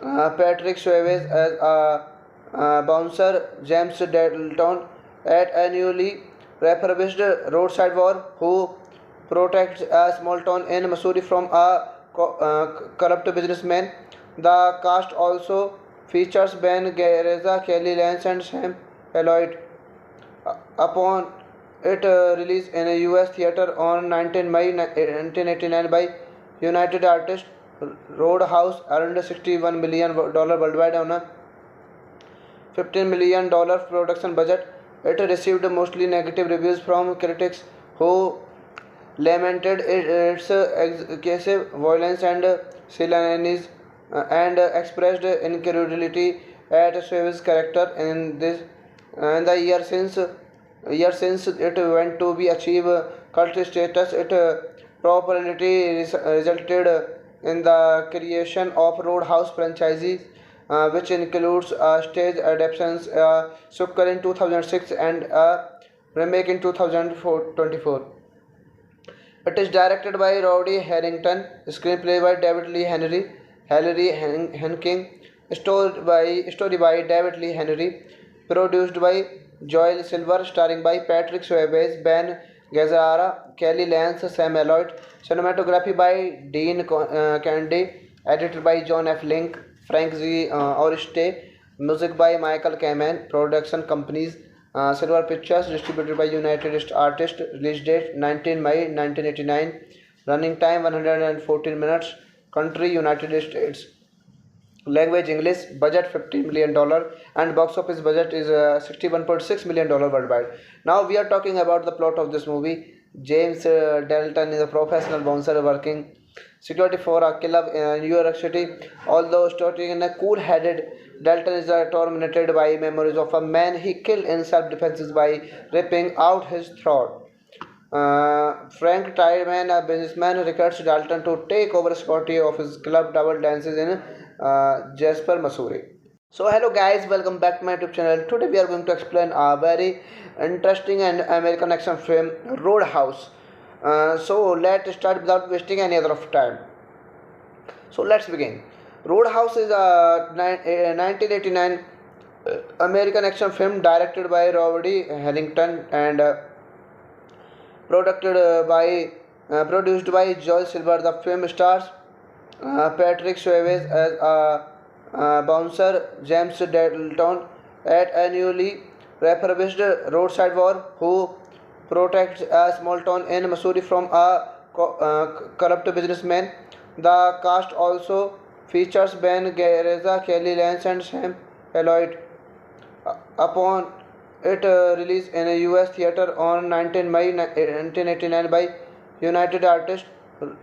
Patrick Swayze as a bouncer, James Dalton, at a newly refurbished roadside bar who protects a small town in Missouri from a corrupt businessman. The cast also features Ben Gazzara, Kelly Lance, and Sam Elliott. Upon its release in a US theater on 19 May 1989 by United Artists, Roadhouse earned $61 million worldwide on a $15 million production budget. It received mostly negative reviews from critics who lamented its excessive violence and silliness and expressed incredulity at Swayze's character in the year since it went to be achieve cult status. It properly resulted in the creation of Roadhouse franchise, which includes stage adaptations, sequel in 2006 and a remake in 2024. It is directed by Roddy Harrington, screenplay by David Lee Henry, Henking, story by David Lee Henry, produced by Joel Silver, starring by Patrick Swayze, Ben Gazzara, Kelly Lance, Sam Elliott, cinematography by Dean Kennedy, edited by John F. Link, Frank Z. Oriste, music by Michael Kamen, production companies Silver Pictures, distributed by United Artists, release date 19 May 1989, running time 114 minutes, country United States, language English, budget $50 million, and box office budget is $61.6 million worldwide. Now we are talking about the plot of this movie. James Dalton is a professional bouncer working security for a club in New York City. Although starting in a cool-headed, Dalton is tormented by memories of a man he killed in self-defense by ripping out his throat. Frank Tideman, a businessman, recruits Dalton to take over security of his club Double Dances in Jasper, Missouri. So hello guys, welcome back to my YouTube channel. Today we are going to explain a very interesting and American action film, Roadhouse. So let's start without wasting any other of time. So let's begin. Roadhouse is a 1989 American action film directed by Robert E. Harrington and produced by Joel Silver. The film stars Patrick Swayze as a bouncer, James Dalton, at a newly refurbished roadside bar who protects a small town in Missouri from a corrupt businessman. The cast also features Ben Gazzara, Kelly Lance, and Sam Elliott. Upon its release in a US theater on 19 May 1989 by United Artists,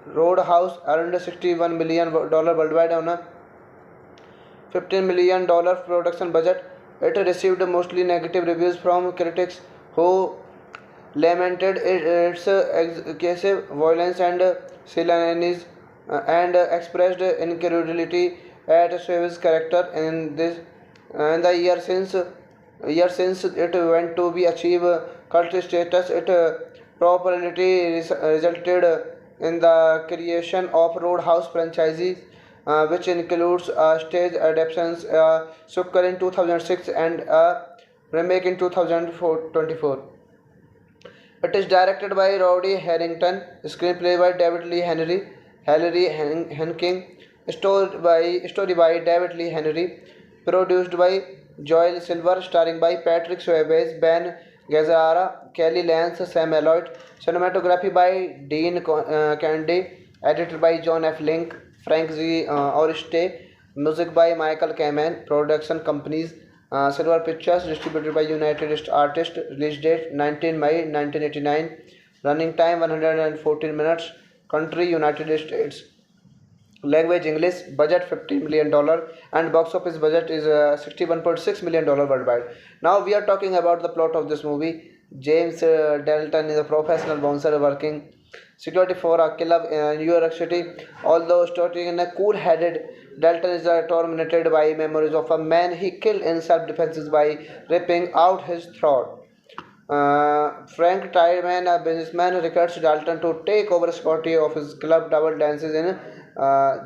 Roadhouse earned $61 million worldwide on a $15 million production budget. It received mostly negative reviews from critics who lamented its excessive violence and silliness and expressed incredulity at Swayze's character and the year since it went to be achieve cult status. It properly resulted in the creation of Roadhouse franchises, which includes stage adaptations, sequel in 2006 and a remake in 2024. It is directed by Roddy Harrington, screenplay by David Lee Henking, story by David Lee Henry, produced by Joel Silver, starring by Patrick Swayze, Ben Gazzara, Kelly Lance, Sam Elliott, cinematography by Dean Candy, edited by John F. Link, Frank Z. Oriste, music by Michael Kamen, production companies Silver Pictures, distributed by United Artists, release date 19 May 1989, running time 114 minutes, country United States, language English, budget $50 million, and box office budget is $61.6 million worldwide. Now we are talking about the plot of this movie. James Dalton is a professional bouncer working security for a club in New York City. Although starting in a cool-headed, Dalton is tormented by memories of a man he killed in self-defense by ripping out his throat. Frank Tideman, a businessman, recruits Dalton to take over security of his club Double Dances in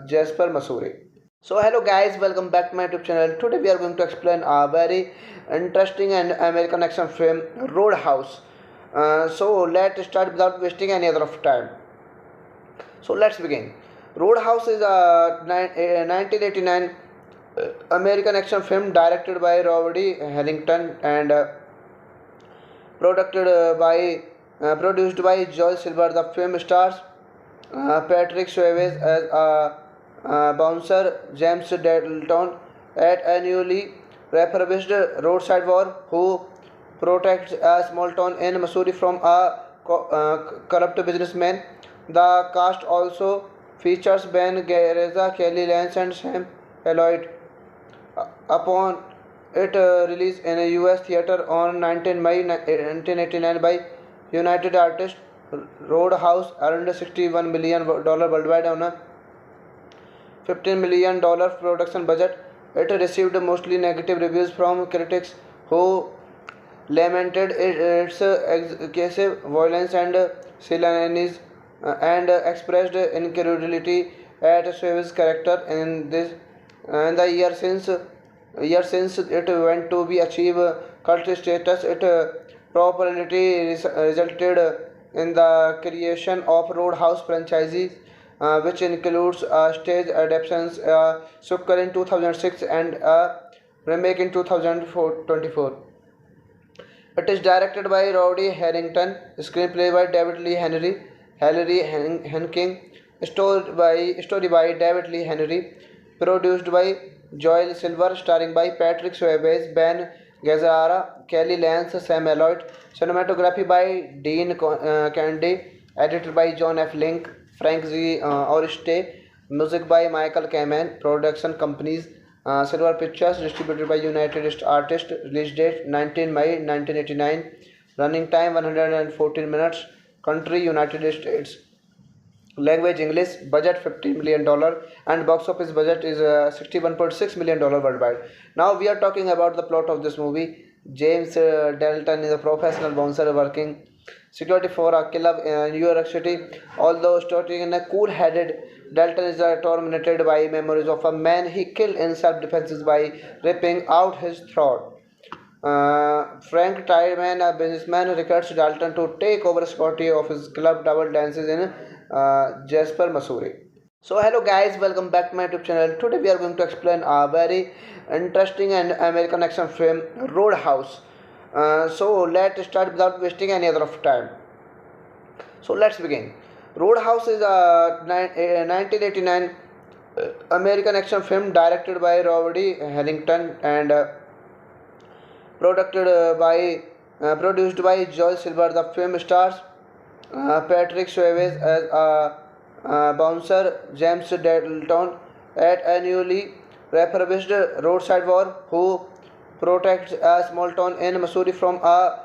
Jasper, Missouri. So hello guys, welcome back to my YouTube channel. Today we are going to explain a very interesting and American action film, Roadhouse. So let's start without wasting any other of time. So let's begin. Roadhouse is a 1989 American action film directed by Roddy Harrington and produced by Joel Silver. The film stars Patrick Swayze as a bouncer, James Dalton, at a newly refurbished roadside bar who protects a small town in Missouri from a corrupt businessman. The cast also features Ben Gazzara, Kelly Lance, and Sam Elliott. Upon its release in a US theater on 19 May 1989 by United Artists, Roadhouse earned $61 million worldwide on a $15 million production budget. It received mostly negative reviews from critics who lamented its excessive violence and silliness and expressed incredulity at Swayze's character in this. And the year since it went to be achieve cult status, it properly resulted in the creation of Roadhouse franchises, which includes stage adaptations, sequel in 2006 and a remake in 2024. It is directed by Roddy Harrington, screenplay by David Lee Henking, story by David Lee Henry, produced by Joel Silver, starring by Patrick Swayze, Ben Gazzara, Kelly Lance, Sam Elliott, cinematography by Dean Candy, edited by John F. Link, Frank Z. Oriste, music by Michael Kamen, production companies Silver Pictures, distributed by United Artists, release date 19 May 1989, running time 114 minutes, country United States, language English, budget $50 million, and box office budget is $61.6 million worldwide. Now we are talking about the plot of this movie. James Dalton is a professional bouncer working security for a club in New York City. Although starting in a cool-headed, Dalton is tormented by memories of a man he killed in self-defense by ripping out his throat. Frank Tideman, a businessman, recruits Dalton to take over security of his club Double Dances in Jasper, Missouri. So hello guys, welcome back to my YouTube channel. Today we are going to explain a very interesting and American action film, Roadhouse. So let's start without wasting any other of time. So let's begin. Roadhouse is a 1989 American action film directed by Roddy Harrington and produced by Joel Silver. The film stars Patrick Swayze as a bouncer, James Dalton, at a newly refurbished roadside bar who protects a small town in Missouri from a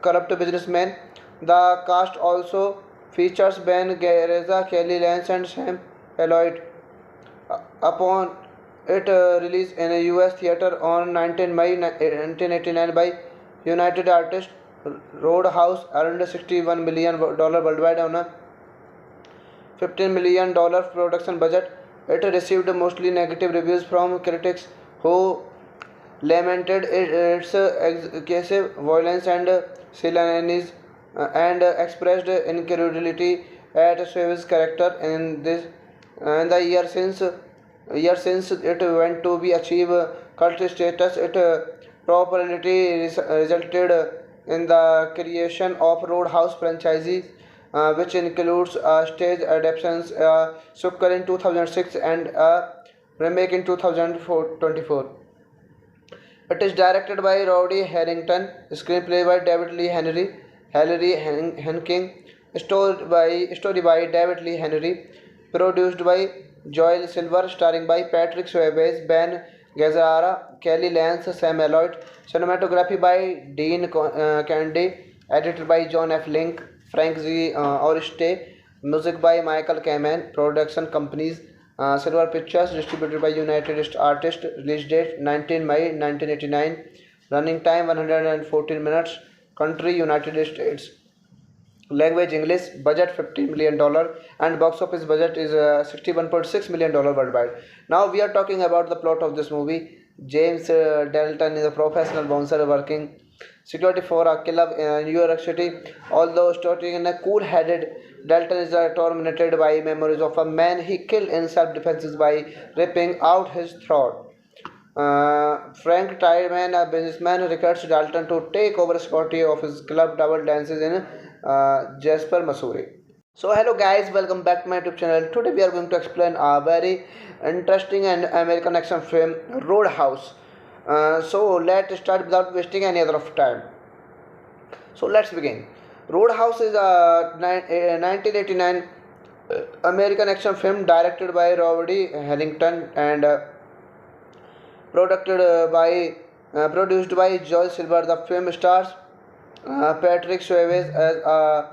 corrupt businessman. The cast also features Ben Gazzara, Kelly Lance, and Sam Elliott. Upon It released in a US theater on 19 May 1989 by United Artists. Roadhouse earned $61 million worldwide on a $15 million production budget. It received mostly negative reviews from critics who lamented its excessive violence and silliness and expressed incredulity at Swift's character in the year since it went to be achieve cult status. It popularity resulted in the creation of Roadhouse franchises, which includes stage adaptations, sequel in 2006 and a remake in 2024. It is directed by Roddy Harrington, screenplay by David Lee Henking, story by David Lee Henry, produced by Joel Silver, starring by Patrick Swayze, Ben Gazzara, Kelly Lance, Sam Elliott, cinematography by Dean Candy, edited by John F. Link, Frank Z. Oriste, music by Michael Kamen, production companies Silver Pictures, distributed by United Artists, release date 19 May 1989, running time 114 minutes, country United States, language English, budget $50 million, and box office budget is $61.6 million worldwide. Now we are talking about the plot of this movie. James Dalton is a professional bouncer working security for a club in New York City. Although starting in a cool-headed, Dalton is tormented by memories of a man he killed in self-defense by ripping out his throat. Frank Tideman, a businessman, recruits Dalton to take over security of his club Double Dances in Jasper, Missouri. So hello guys, welcome back to my YouTube channel. Today we are going to explain a very interesting and American action film, Roadhouse. So let's start without wasting any other of time. So let's begin. Roadhouse is a 1989 American action film directed by Roddy Harrington and produced by Joel Silver. The film stars Patrick Swayze as a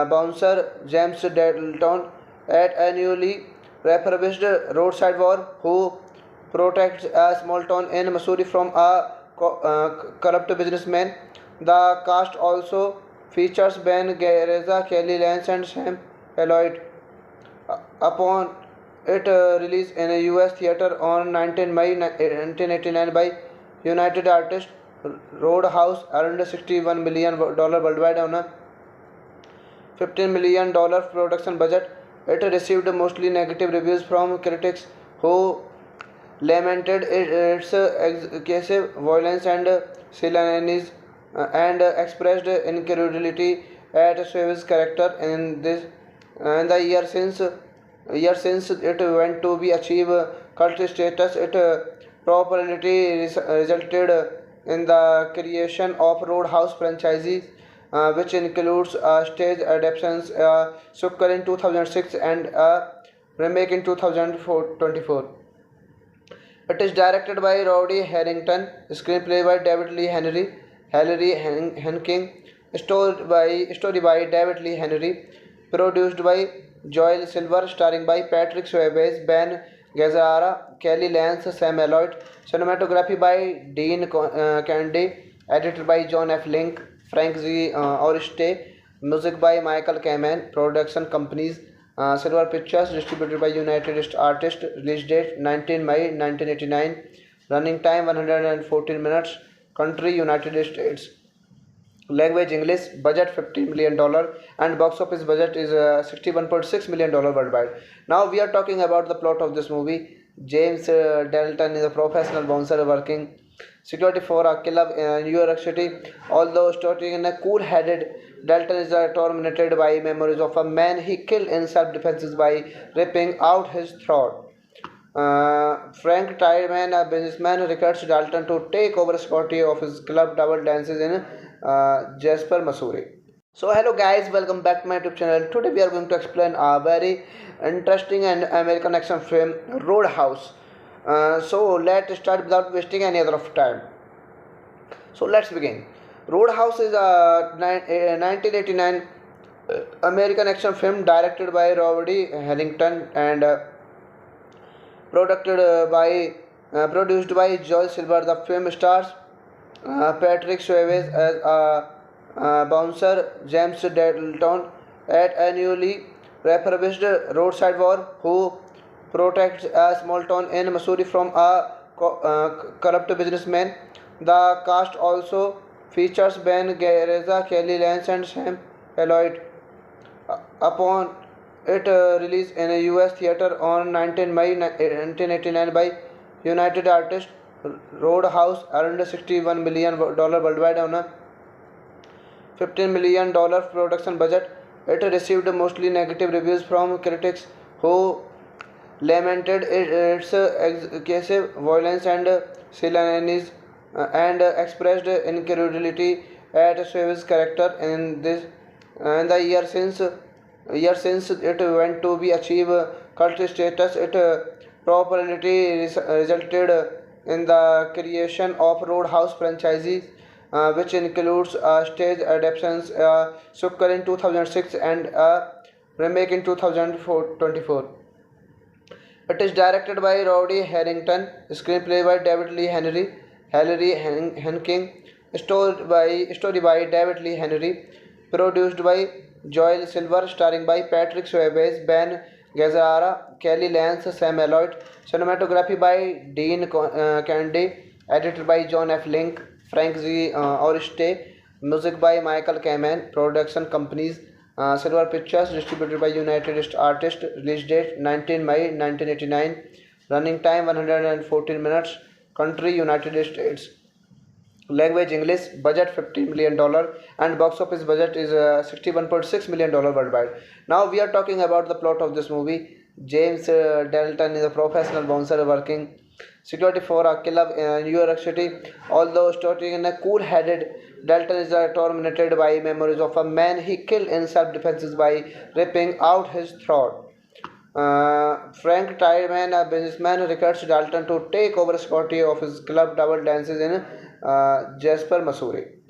bouncer, James Dalton, at a newly refurbished roadside bar who protects a small town in Missouri from a corrupt businessman. The cast also features Ben Gazzara, Kelly Lance, and Sam Elliott. Upon its release in a US theater on 19 May 1989 by United Artists, Roadhouse earned $61 million worldwide on a $15 million production budget. It received mostly negative reviews from critics who lamented its excessive violence and silliness and expressed incredulity at Swift's character in the year since it went to be achieve cult status. It popularity resulted in the creation of Roadhouse franchises, which includes stage adaptations, sequel in 2006 and a remake in 2024. It is directed by Roddy Harrington, screenplay by David Lee Henking, story by David Lee Henry, produced by Joel Silver, starring by Patrick Swayze, Ben Gazzara, Kelly Lance, Sam Elliott, cinematography by Dean Candy, edited by John F. Link, Frank Z. Oriste, music by Michael Kamen, production companies Silver Pictures, distributed by United Artists, release date 19 May 1989, running time 114 minutes, country United States, language English, budget $50 million, and box office budget is $61.6 million worldwide. Now we are talking about the plot of this movie. James Dalton is a professional bouncer working security for a club in New York City. Although starting in a cool-headed, Dalton is tormented by memories of a man he killed in self-defense by ripping out his throat. Frank Tideman, a businessman, recruits Dalton to take over security of his club Double Dances in Jasper, Missouri. So hello guys, welcome back to my YouTube channel. Today we are going to explain a very interesting and American action film, Roadhouse. So let's start without wasting any other of time. So let's begin. Roadhouse is a 1989 American action film directed by Roddy Harrington and Produced by Joel Silver. The film stars Patrick Swayze as a bouncer, James Dalton, at a newly refurbished roadside bar who protects a small town in Missouri from a corrupt businessman. The cast also features Ben Gazzara, Kelly Lance, and Sam Elliott. Upon its release in a US theater on 19 May 1989 by United Artists, Roadhouse earned $61 million worldwide on a $15 million production budget. It received mostly negative reviews from critics who lamented its excessive violence and silliness and expressed incredulity at Swift's character in the year since it went to be achieve cult status. It properly resulted in the creation of Roadhouse franchises, which includes stage adaptations, sequel in 2006 and a remake in 2024. It is directed by Roddy Harrington, screenplay by David Lee Henking, story by David Lee Henry, produced by Joel Silver, starring by Patrick Swayze, Ben Gazzara, Kelly Lance, Sam Elliott, cinematography by Dean Candy, edited by John F. Link, Frank Z. Oriste, music by Michael Kamen, production companies Silver Pictures, distributed by United Artists, release date 19 May 1989, running time 114 minutes, country United States, language English, budget $50 million, and box office budget is $61.6 million worldwide. Now we are talking about the plot of this movie. James Dalton is a professional bouncer working security for a club in New York City. Although starting in a cool-headed, Dalton is tormented by memories of a man he killed in self-defense by ripping out his throat. Frank Tideman, a businessman, recruits Dalton to take over security of his club Double Dances in Jasper, Missouri.